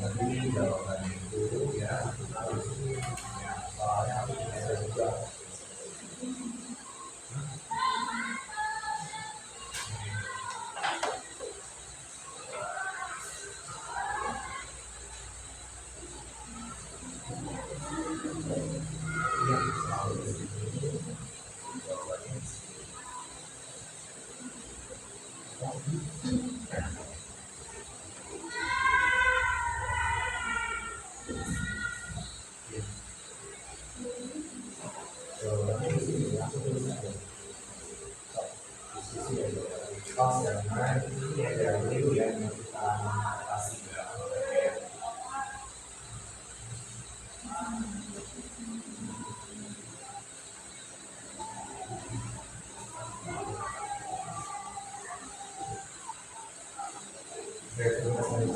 Speaker 4: Nanti jawaban itu ya harus ya, soalnya harus ada juga. Ya, selalu di sini jawabannya. Jawabannya di sini ya, aku tulis aja. Di sisi ya, pas ya, nah ini ada dulu ya yang kita kasih ya. Terima kasih.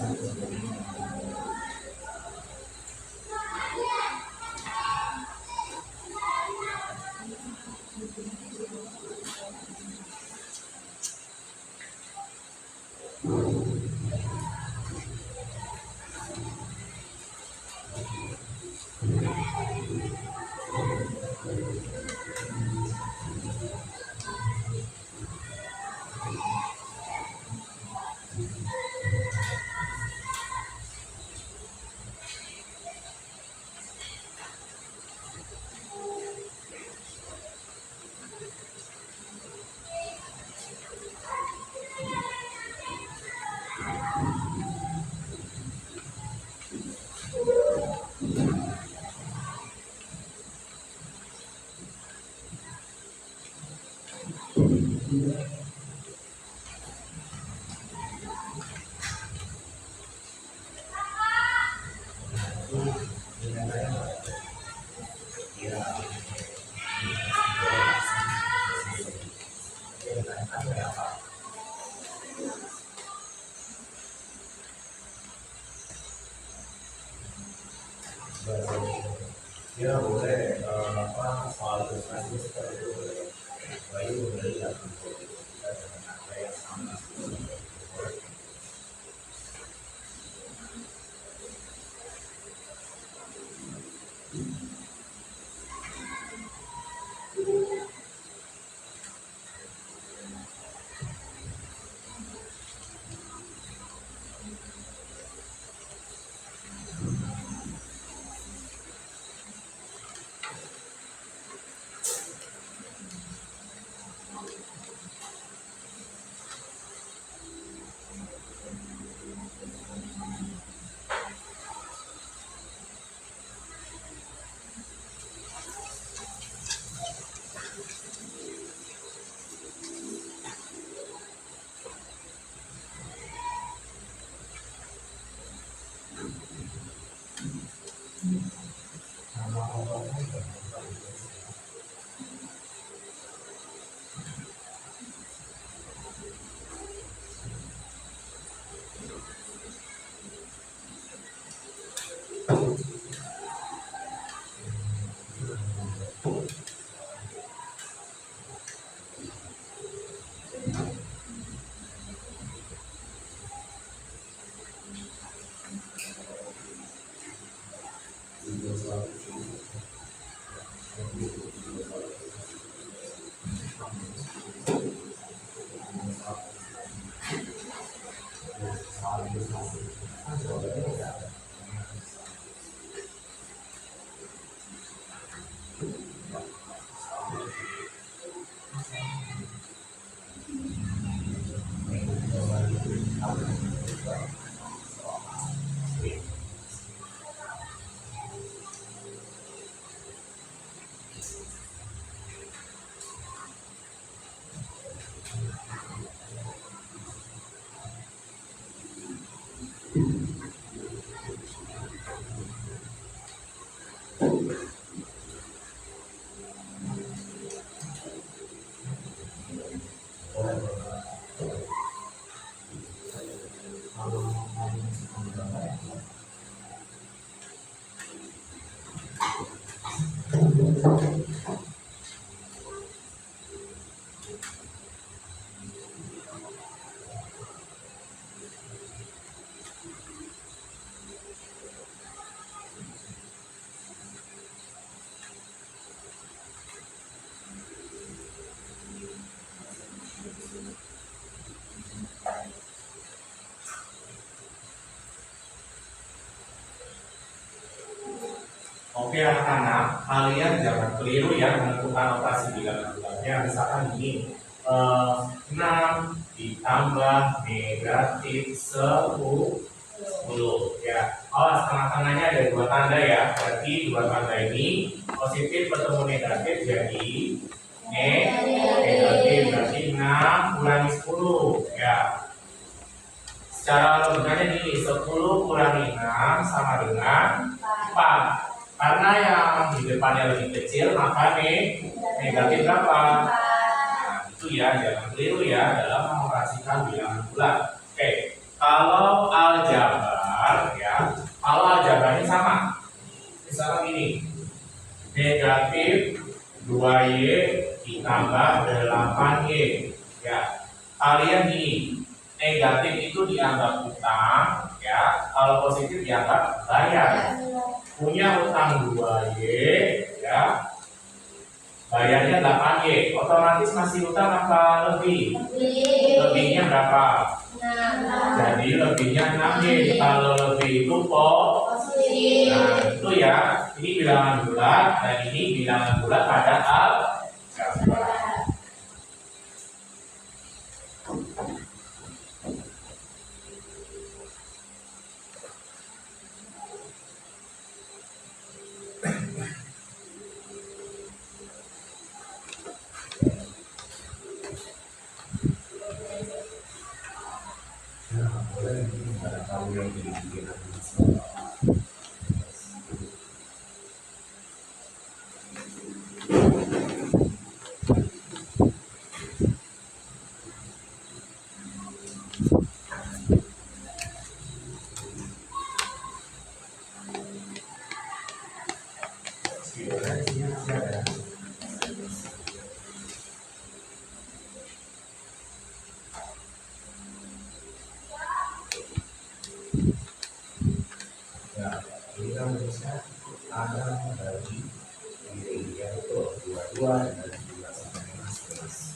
Speaker 4: Ya boleh soal prestasi seperti itu boleh. Bayu boleh dilakukan kita dengan apa yang sama. Oke anak-anak, kalian jangan keliru ya menentukan operasi bilangan-bilangannya. Misalkan ini 6 ditambah negatif 10 ya. Awas tengah-tengahnya ada 2 tanda ya. Berarti 2 tanda ini positif bertemu negatif jadi negatif. Berarti 6 kurangi 10 ya. Secara logikanya nih 10 kurangi 6 sama dengan 4. Karena yang di depannya lebih kecil, maka negatif berapa? Nah, itu ya, jangan keliru ya dalam mengoperasikan bilangan bulat. Oke, kalau aljabar ya, kalau aljabar ini sama. Misalkan ini, negatif 2Y ditambah 8Y. Ya, kalian ini negatif itu dianggap utang, ya. Kalau positif dianggap bayar. Punya utang 2Y ya, bayarnya 8Y, otomatis masih utang apa lebih? Lebihnya berapa? Jadi lebihnya 6Y. Kalau lebih itu positif. Nah itu ya, ini bilangan bulat dan ini bilangan bulat pada aljabar. Ya, ini kan rumusnya ada bagi diri ya betul 22 dan 17 sampai dengan 11.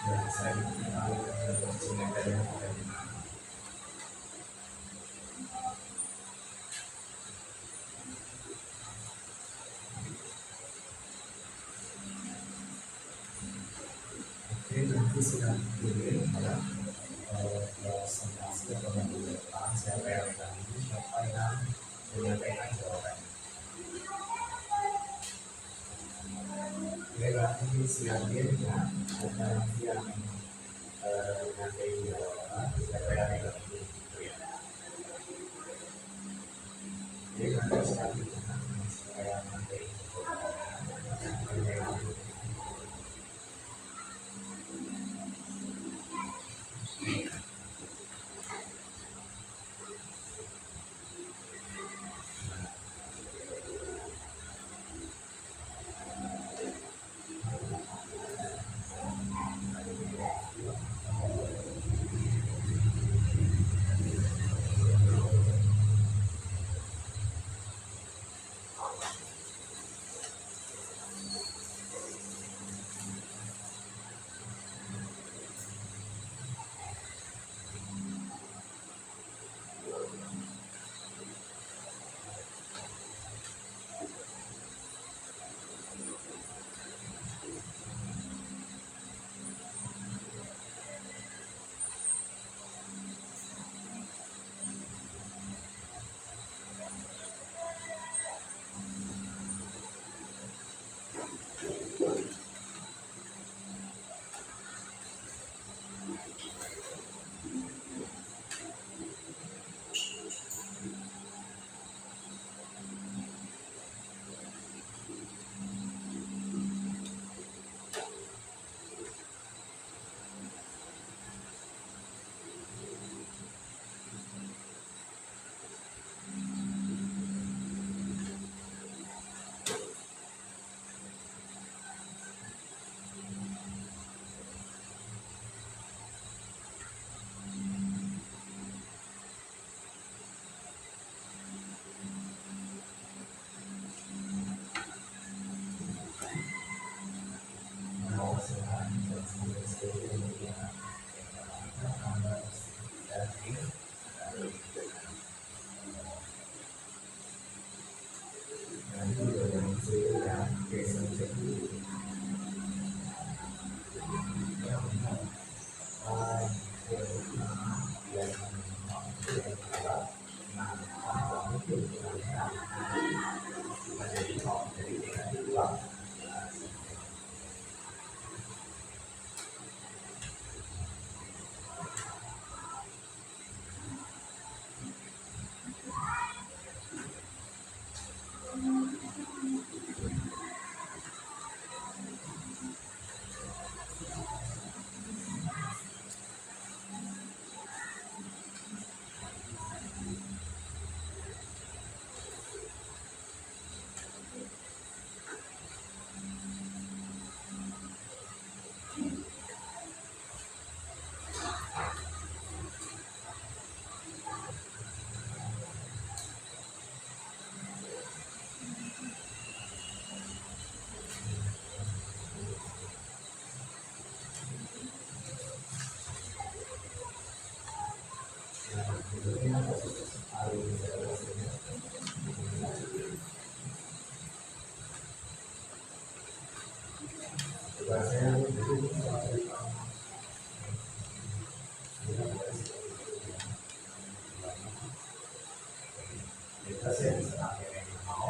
Speaker 4: Dan saya tahu posisinya tadi ada di mana. Oke, nanti sedang pilih ya presentasi atau minggu depan siapa yang tadi, siapa yang menyampaikan jawabannya. Oke, berarti siapin ya, ada yang menyampaikan jawaban, siapa yang megang itu gitu ya. Jadi nanti siapin ya, siapa yang menyampaikan jawabannya.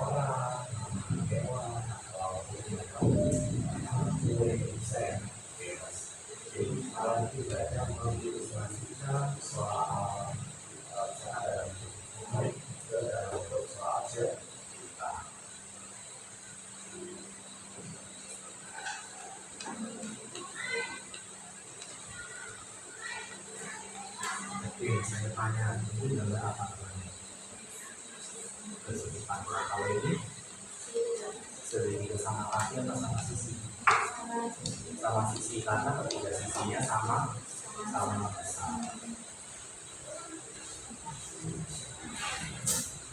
Speaker 4: orang, hewan, atau boleh desain bebas. Jadi alat itu tidak ada mengilustrasikan soal misalnya dalam baik dalam bentuk soal cerita. Oke, saya tanya ini adalah apa namanya? Kesebutan kalau ini sering sama kaki atau sama sisi? Sama sisi karena ketiga sisinya sama besar.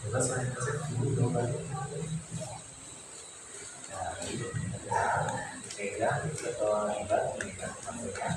Speaker 4: Coba saya kasih dulu gambarnya. Nah, ini pegang atau ibat mengikat maksudnya.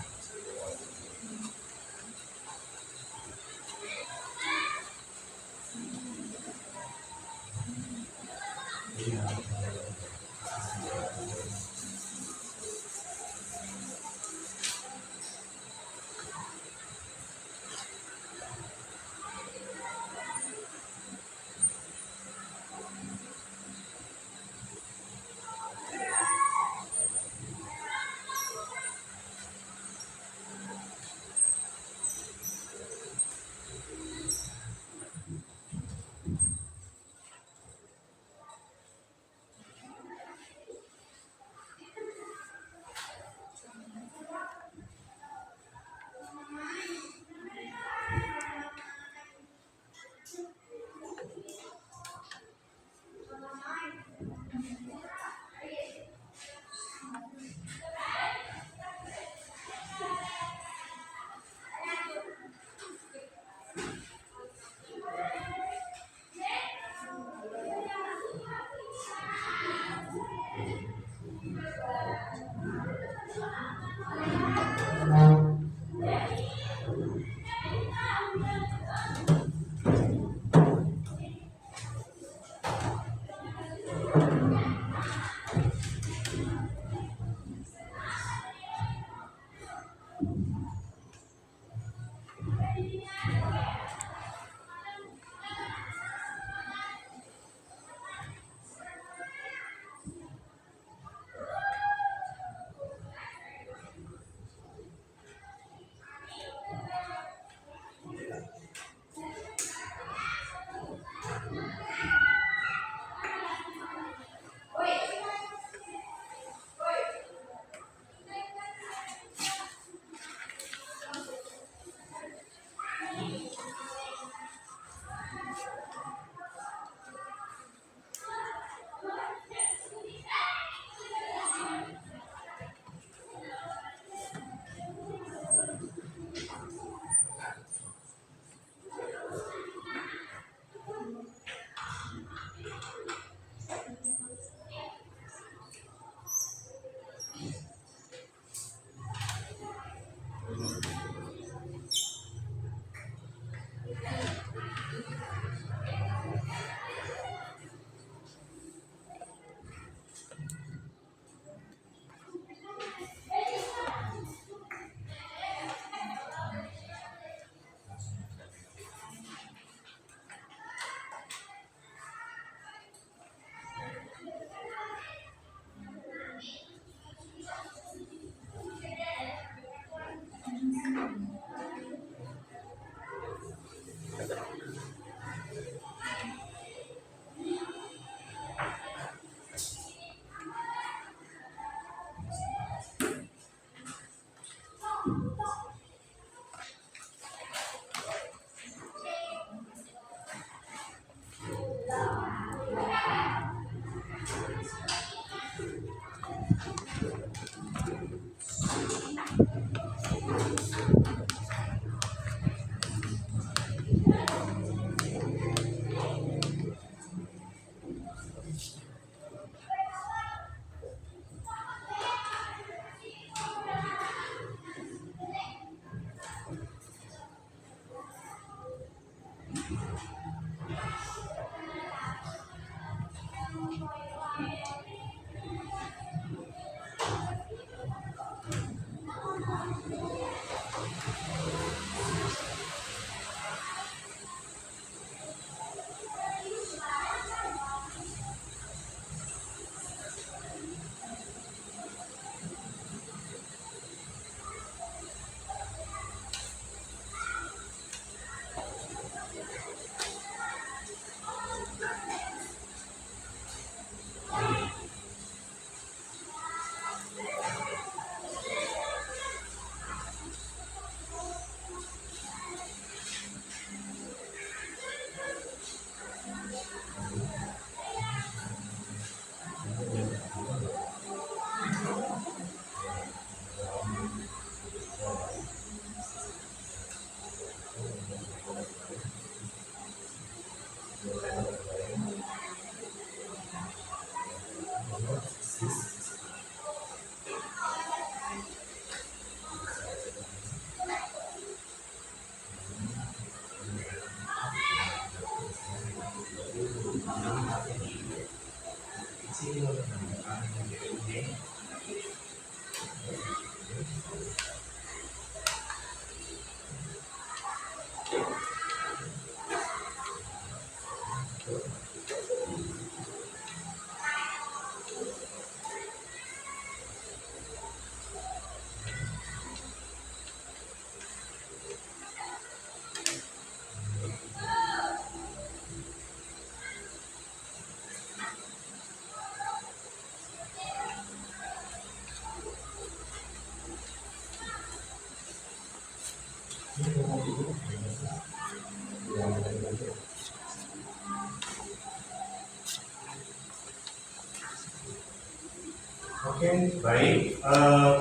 Speaker 4: Oke, baik.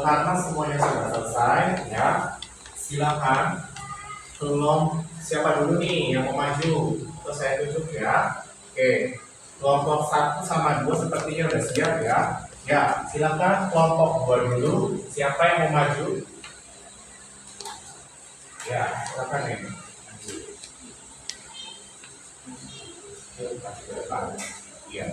Speaker 4: Karena semuanya sudah selesai, ya, silakan siapa dulu nih yang mau maju? Terus saya tunjuk ya. Oke, kelompok 1 sama 2 sepertinya udah siap ya. Ya, silakan kelompok 2 dulu. Siapa yang mau maju? Ya, silakan nih. Ya.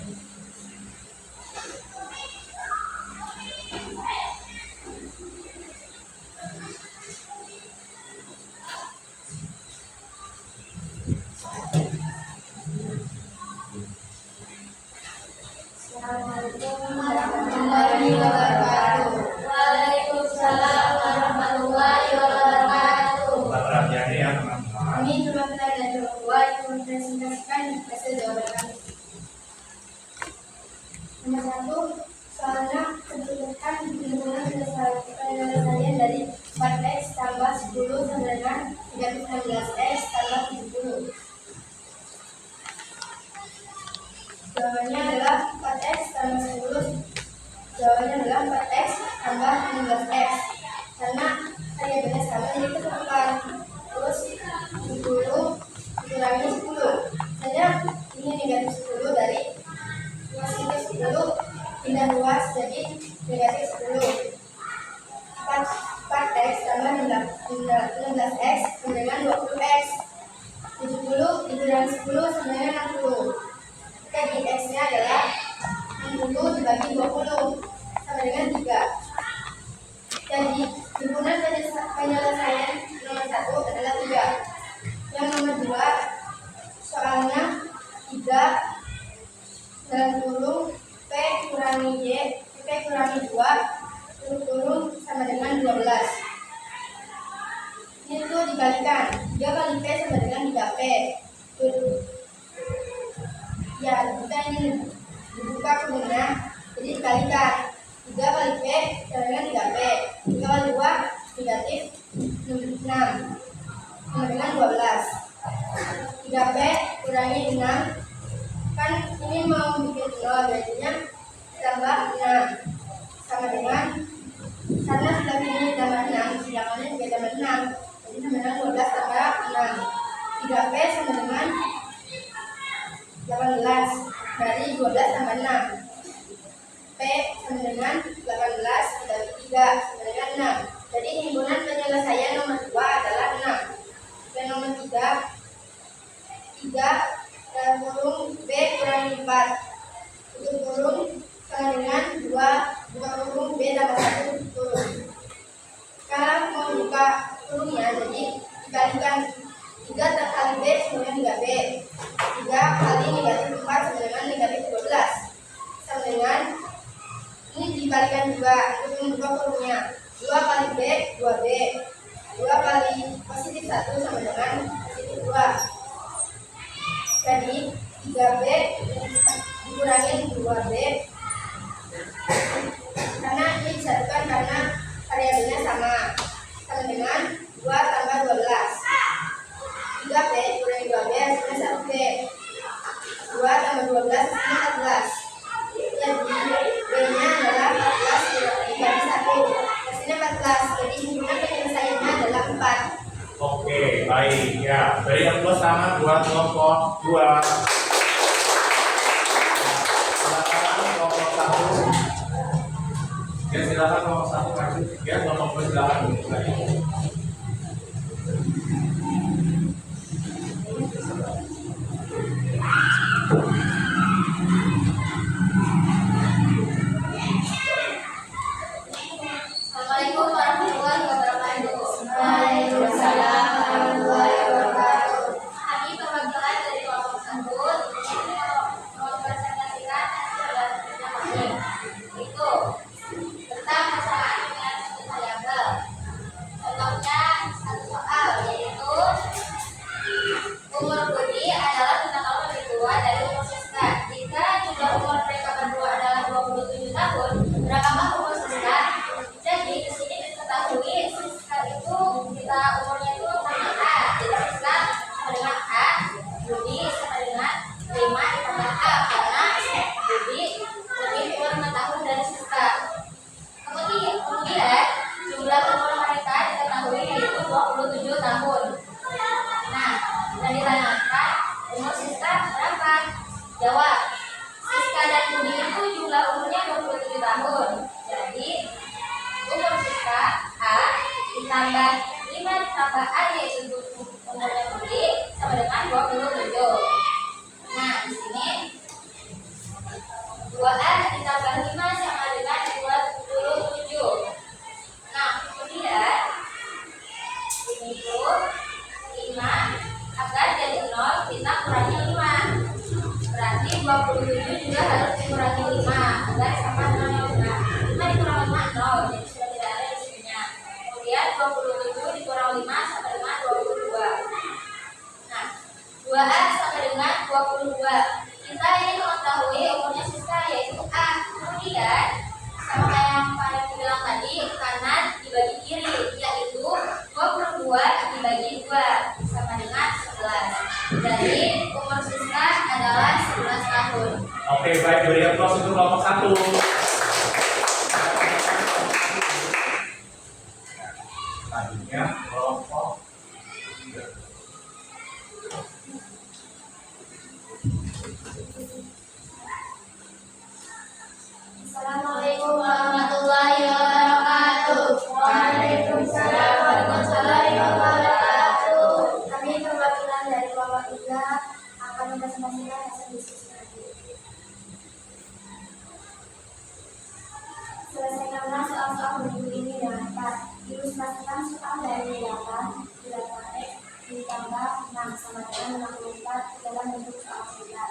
Speaker 2: Assalamualaikum warahmatullahi wabarakatuh. Waalaikumsalam warahmatullahi wabarakatuh.
Speaker 4: Perhatiannya ya teman-teman.
Speaker 2: Kami cuma dan dua yang mempresentasikan hasil jawaban kami. Nomor 1, soalnya kebutuhan lingkungan penyelesaian dari 4x tambah 10 sama dengan 316x tambah 70. Jawabannya adalah 4x tambah 10. Jawabannya adalah 4x tambah 16x. Karena variabelnya sama, jadi ketutupan. Terus 10 dikurangi 10. Misalnya ini negatif 10 dari positif 10 pindah luas jadi negatif 10. 4x tambah 16x sama dengan 20x. 70 dikurangi 10 sama dengan 60. Jadi X-nya adalah 60 dibagi 20 sama dengan 3. Jadi himpunan penyelesaian nomor 1 adalah 3. Yang nomor 2, soalnya 3 dalam kurung P kurangi Y, P kurangi 2 kurung sama dengan 12. Itu dikalikan, 3 kali P sama dengan 3P. Ya, kita ini dibuka kurungnya, jadi dikalikan 3 kali P sama dengan 3P. 3 kali 2 negatif 6 sama dengan 12. 3P kurangi 6, kan ini mau bikin 0, jadinya tambah 6 sama dengan, karena sudah ini tambah 6, silangannya juga tambah 6, jadi sama dengan 12 tambah 6. 3P sama dengan 18 dari 12 tambah 6. P sama dengan 18 dibagi 3 sama dengan 6. Jadi himpunan penyelesaian nomor 2 adalah 6. Dan nomor 3 dalam kurung B kurangi 4. Itu kurung sama dengan 2 buka kurung B tambah 1 kurung. Kalau mau buka kurungnya, jadi dikalikan 3 kali B sama dengan 3B. 3 kali negatif 4 sama dengan negatif 12. Sama dengan, ini dikalikan juga untuk membuka kurungnya. 2 kali B, 2B. 2 kali positif 1 sama dengan positif 2. Jadi 3B dikurangi 2B. Karena ini disatukan karena variabelnya sama. Sama dengan 2 tambah 12. 3B kurangi 2B hasilnya 1B. 2 tambah 12 hasilnya 14. Jadi B-nya adalah 14 dibagi 1. Hasilnya 14. Jadi himpunan penyelesaiannya adalah 4.
Speaker 4: Oke, baik ya. Beri aplaus sama buat kelompok 2. Silakan kelompok 1. silakan nomor 1 maju. Ya, nomor 2 silakan.
Speaker 2: Assalamualaikum warahmatullahi wabarakatuh. Waalaikumsalam warahmatullahi wabarakatuh. Kami perwakilan dari kelompok 1 mau presentasikan hasil kami, itu tentang masalah dengan variabel. Contohnya satu soal, yaitu umur Budi adalah 5 tahun lebih tua dari umur Siska. Jika jumlah umur mereka berdua adalah 27 tahun, berapakah umur Siska? Jadi di sini diketahui Siska itu kita umurnya itu sama A. Jadi Siska sama dengan A, Budi sama dengan 5 ditambah A, karena Budi lebih tua 5 tahun dari Siska. Kemudian jumlah umur mereka diketahui yaitu 27 tahun. Nah, dan ditanyakan umur Siska berapa? Jawab, Siska dan Budi itu jumlah umurnya 27 tahun. Jadi umur Siska A ditambah 5 ditambah A yaitu umurnya Budi sama dengan 27. Nah, di sini 2A ditambah 5 sama dengan 27. Nah, kemudian ini tuh 5 agar jadi 0 kita kurangi 5. Berarti 27 juga harus dikurangi 5 agar sama dengan 5. 5 dikurangi 5 0, jadi sudah tidak ada di sininya. Kemudian 27 dikurang 5 sama dengan 22. Nah, 2A sama dengan 22. Kita ini mengetahui umurnya Siska yaitu A. Kemudian sama kayak yang pada bilang tadi, kanan dibagi kiri, yaitu 22 dibagi 2 sama dengan 11. Jadi umur Siska adalah 11 tahun.
Speaker 4: Oke, baik, beri aplaus untuk kelompok 1. Selanjutnya kelompok 3.
Speaker 2: Assalamualaikum warahmatullahi wabarakatuh. Waalaikumsalam warahmatullahi wabarakatuh. Kami perwakilan dari kelompok 3 akan mempresentasikan hasil diskusi kami. Selesaikanlah soal-soal berikut ini dengan cepat. Ilustrasikan soal dari 8X ditambah 6 sama dengan 64 dalam bentuk soal cerita.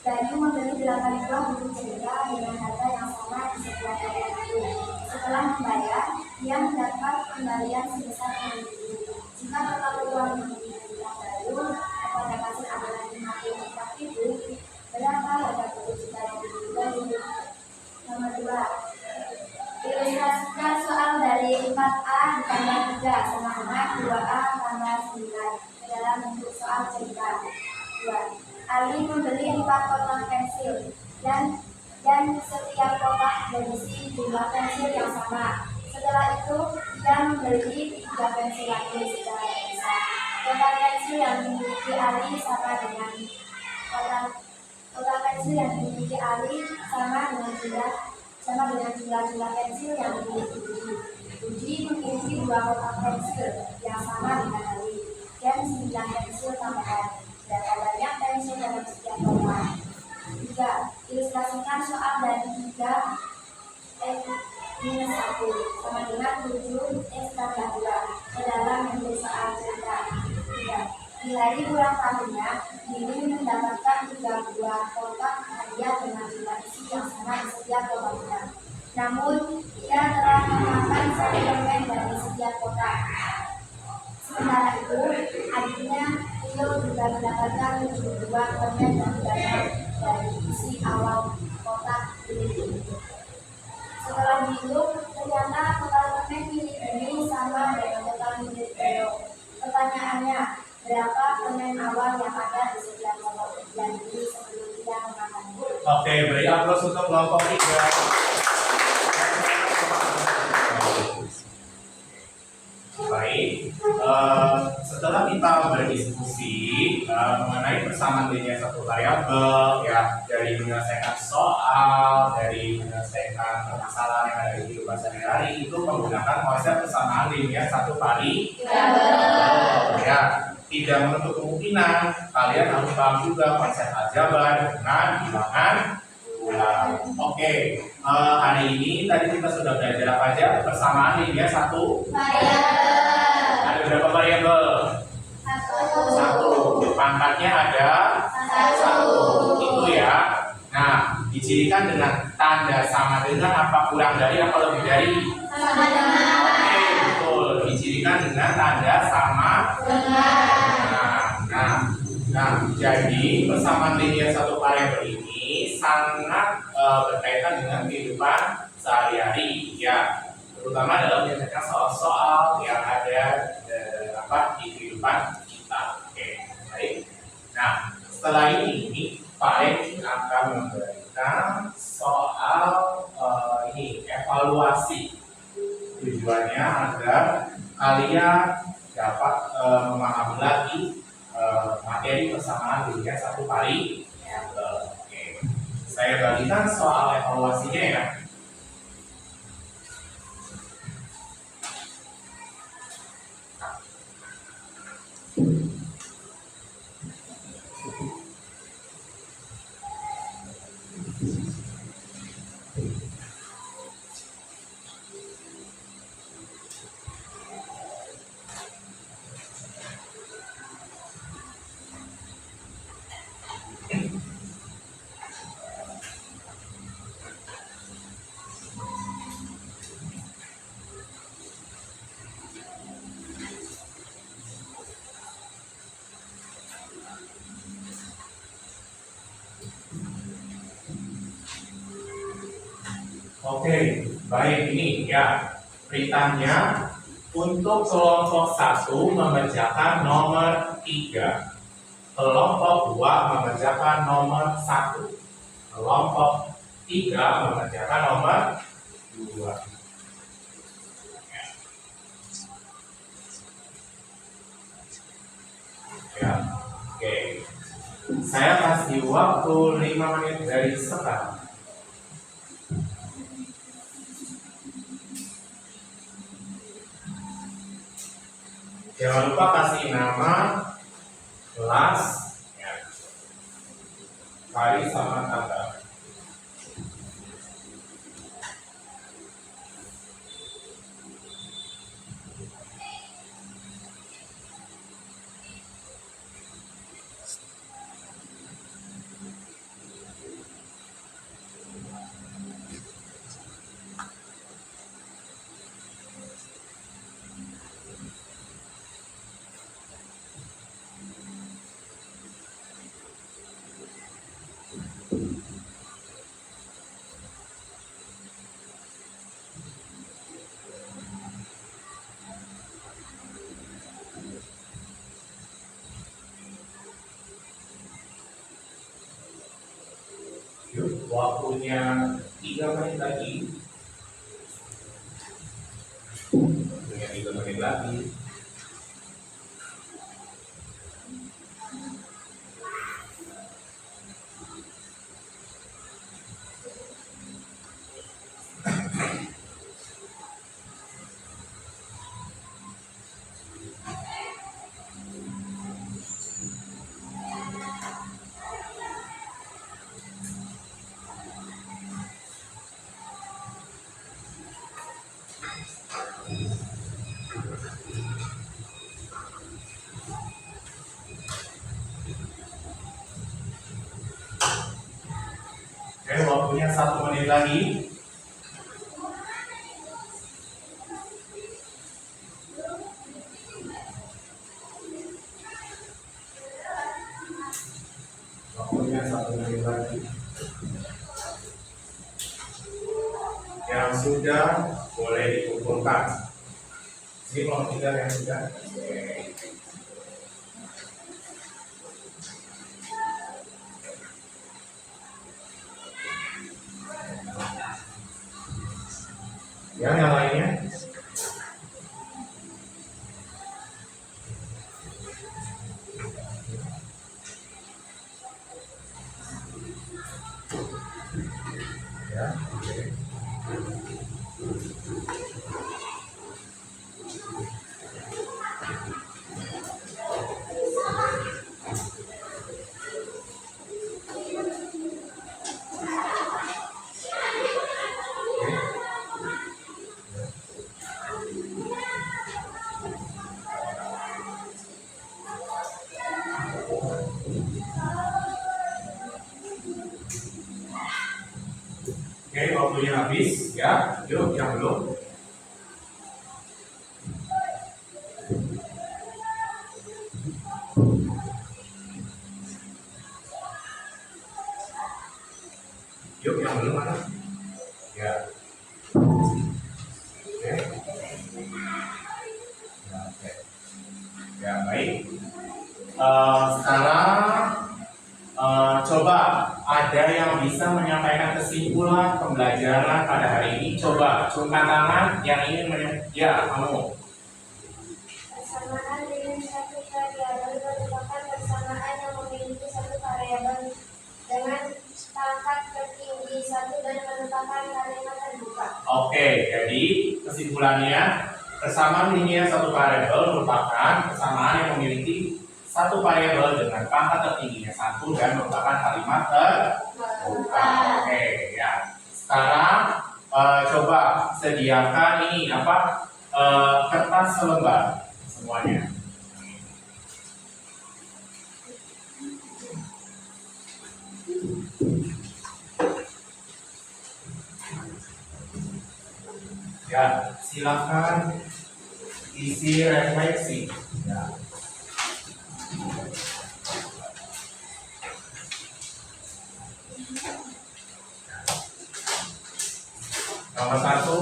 Speaker 2: Bayu membeli 8 buah buku cerita dengan harga yang sama di setiap toko itu. Setelah membayar, ia mendapat kembalian sebesar 6.000. Jika total uang yang diberikan Bayu pada hasil adalah 54.000, berapa harga buku cerita yang dibeli? Nomor 2. Ilustrasikan soal dari 4A ditambah 3 sama dengan 2A tambah 9 dalam bentuk soal cerita. 2. Ali membeli 4 kotak pensil dan setiap kotak berisi jumlah pensil yang sama. Setelah itu, ia membeli 3 pensil lagi secara berpisah. Kotak pensil yang dimiliki Ali sama dengan kotak pensil yang dimiliki Ali sama dengan jumlah pensil yang dimiliki Budi. Budi memiliki 2 kotak pensil yang sama dengan Ali dan 9 pensil tambahan. Berapa banyak pensil dalam setiap kotak? 3. Ilustrasikan soal dari 3X-1 sama dengan 7X tambah 2 ke dalam bentuk soal cerita. 3. Di hari ulang tahunnya, Dini mendapatkan 3 buah kotak hadiah dengan jumlah isi yang sama di setiap kotaknya. Namun, ia telah memakan 1 permen dari setiap kotak. Sementara itu, adiknya Rio juga mendapatkan 7 buah permen yang banyak dari isi awal kotak ini. Setelah dihitung, ternyata total permen milik ini sama dengan total milik Rio. Pertanyaannya, berapa permen awal yang ada di setiap kotak yang ini sebelum dia memakannya?
Speaker 4: Oke, beri aplaus untuk kelompok 3. Baik, setelah kita berdiskusi mengenai persamaan linear satu variabel, ya dari menyelesaikan soal, dari menyelesaikan permasalahan yang ada di kehidupan sehari-hari itu menggunakan konsep persamaan linear satu variabel, ya tidak menutup kemungkinan kalian harus paham juga konsep aljabar dengan bilangan ulang. Oke, hari ini tadi kita sudah belajar apa aja? Persamaan linear satu variabel. Ada berapa variabel? Satu. Pangkatnya ada satu. Itu ya. Nah, dicirikan dengan tanda sama dengan apa, kurang dari apa lebih dari? Sama dengan. Oke, betul. Dicirikan dengan tanda sama dengan. Nah, jadi persamaan linear satu variabel ini sangat berkaitan dengan kehidupan sehari-hari, ya, terutama dalam menyelesaikan soal-soal yang ada di kehidupan kita. Oke, baik. Nah, setelah ini Pak Eki akan memberikan soal evaluasi. Tujuannya agar kalian dapat memahami lagi materi persamaan linear satu variabel. Oke, saya bagikan soal evaluasinya ya. Oke, baik, ini ya perintahnya untuk kelompok 1 mengerjakan nomor 3, kelompok 2 mengerjakan nomor 1, kelompok 3 mengerjakan nomor 2. Ya, oke. Saya kasih waktu 5 menit dari sekarang. Jangan lupa kasih nama, kelas, ya, hari sama tanggal. Yuk, waktunya 3 menit lagi. Waktunya 3 menit lagi. Oke, waktunya 1 menit lagi. Waktunya 1 menit lagi. Yang sudah boleh dikumpulkan. Ini kelompok 3 yang sudah. Yang lainnya. Ya, oke. Oke, waktunya habis ya. Yuk, yang belum. Yuk, yang belum mana? Ya. Oke. Ya, oke. Ya, baik. Sekarang coba ada yang bisa menyampaikan kesimpulan pembelajaran pada hari ini. Coba cungkan tangan yang ingin ya, kamu.
Speaker 2: Persamaan dengan satu variabel merupakan persamaan yang memiliki satu variabel dengan pangkat tertinggi satu dan merupakan kalimat terbuka.
Speaker 4: Oke, jadi kesimpulannya persamaan linear satu variabel merupakan persamaan yang memiliki satu variabel dengan pangkat tertingginya satu dan merupakan kalimat terbuka. Oke, ya. Sekarang coba sediakan ini apa kertas selembar semuanya. Ya, silakan isi refleksi. Ya. Nomor satu,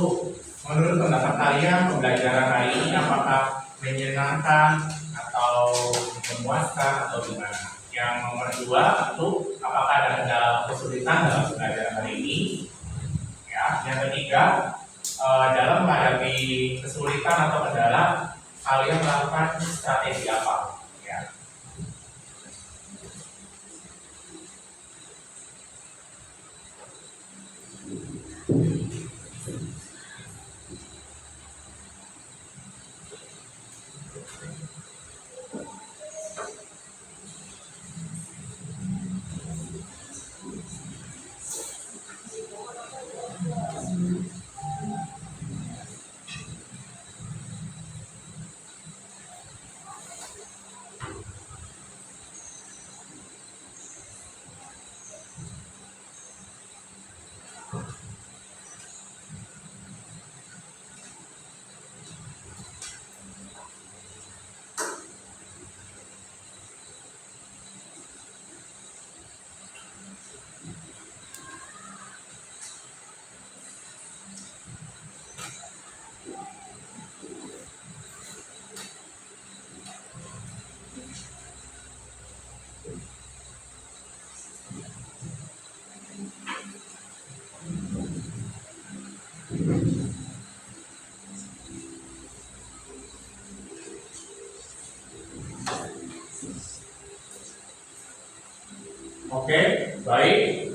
Speaker 4: menurut pendapat kalian pembelajaran hari ini apakah menyenangkan atau memuaskan atau gimana? Yang nomor dua itu apakah ada kendala kesulitan dalam pembelajaran hari ini? Ya, yang ketiga, dalam menghadapi kesulitan atau kendala, kalian melakukan strategi apa? Ya. Oke, baik.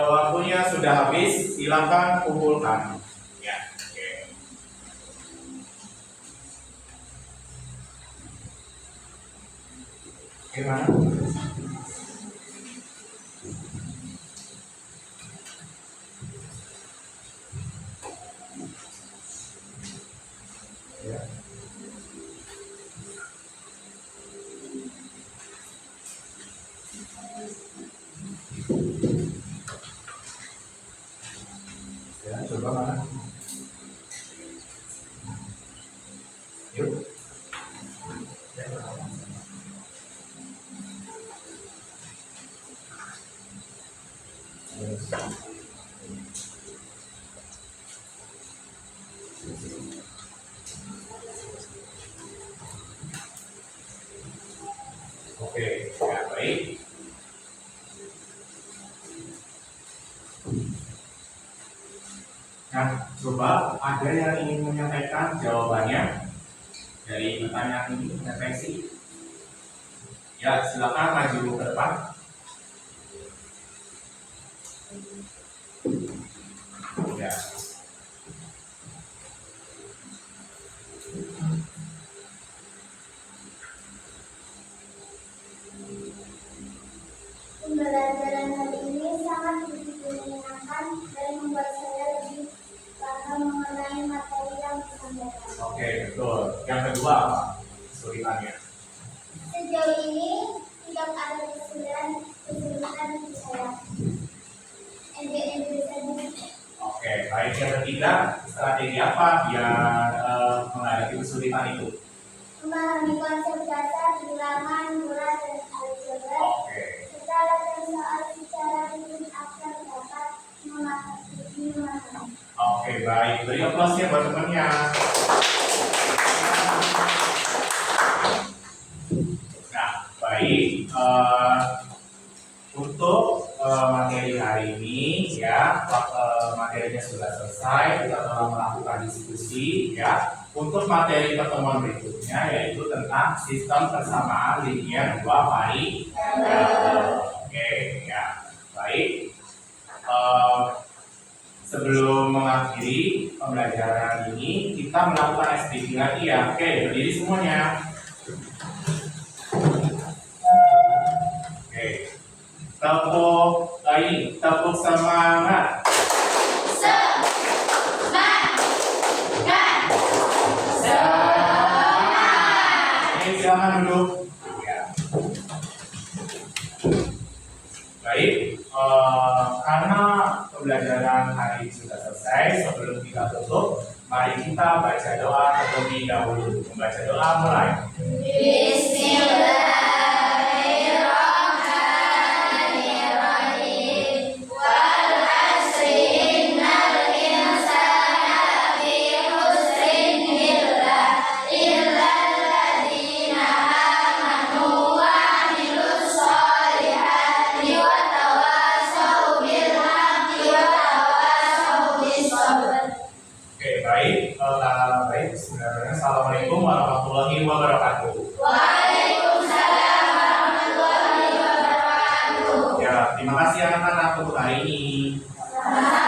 Speaker 4: Waktunya sudah habis. Silakan kumpulkan. Ya, oke. Gimana? Ya. Ya, coba mana? Yuk. Oke, ya baik. Nah, coba ada yang ingin menyampaikan jawabannya dari pertanyaan ini, refleksi. Ya, silakan maju ke depan. Ya.
Speaker 2: Pembelajaran hari ini sangat begitu menyenangkan dan membuat saya lebih paham mengenai materi yang disampaikan.
Speaker 4: Oke, betul. Yang kedua apa kesulitannya?
Speaker 2: Sejauh ini tidak ada kesulitan di saya. Ide-ide saja.
Speaker 4: Oke, baik. Yang ketiga, strategi apa biar menghadapi kesulitan itu?
Speaker 2: Memahami konsep dasar bilangan, bulan, dan aljabar.
Speaker 4: Oke.
Speaker 2: Serta latihan soal secara rutin agar dapat memahami.
Speaker 4: Oke, baik. Beri aplaus ya buat temannya. Nah, baik. Untuk materi hari ini ya, materinya sudah selesai. Kita telah melakukan diskusi ya. Untuk materi pertemuan berikutnya yaitu tentang sistem persamaan linier 2 variabel. Oke, ya, baik. Sebelum mengakhiri pembelajaran ini, kita melakukan SPG lagi ya. Oke, berdiri semuanya. Oke, tepuk semangat. Oke, silakan duduk. Ya. Baik, karena pembelajaran hari ini sudah selesai, sebelum kita tutup, mari kita baca doa terlebih dahulu. Membaca doa mulai. Oke, baik. Baik, sebenarnya Assalamualaikum warahmatullahi wabarakatuh.
Speaker 2: Waalaikumsalam warahmatullahi wabarakatuh.
Speaker 4: Ya, terima kasih anak-anak untuk hari ini.
Speaker 2: Selamat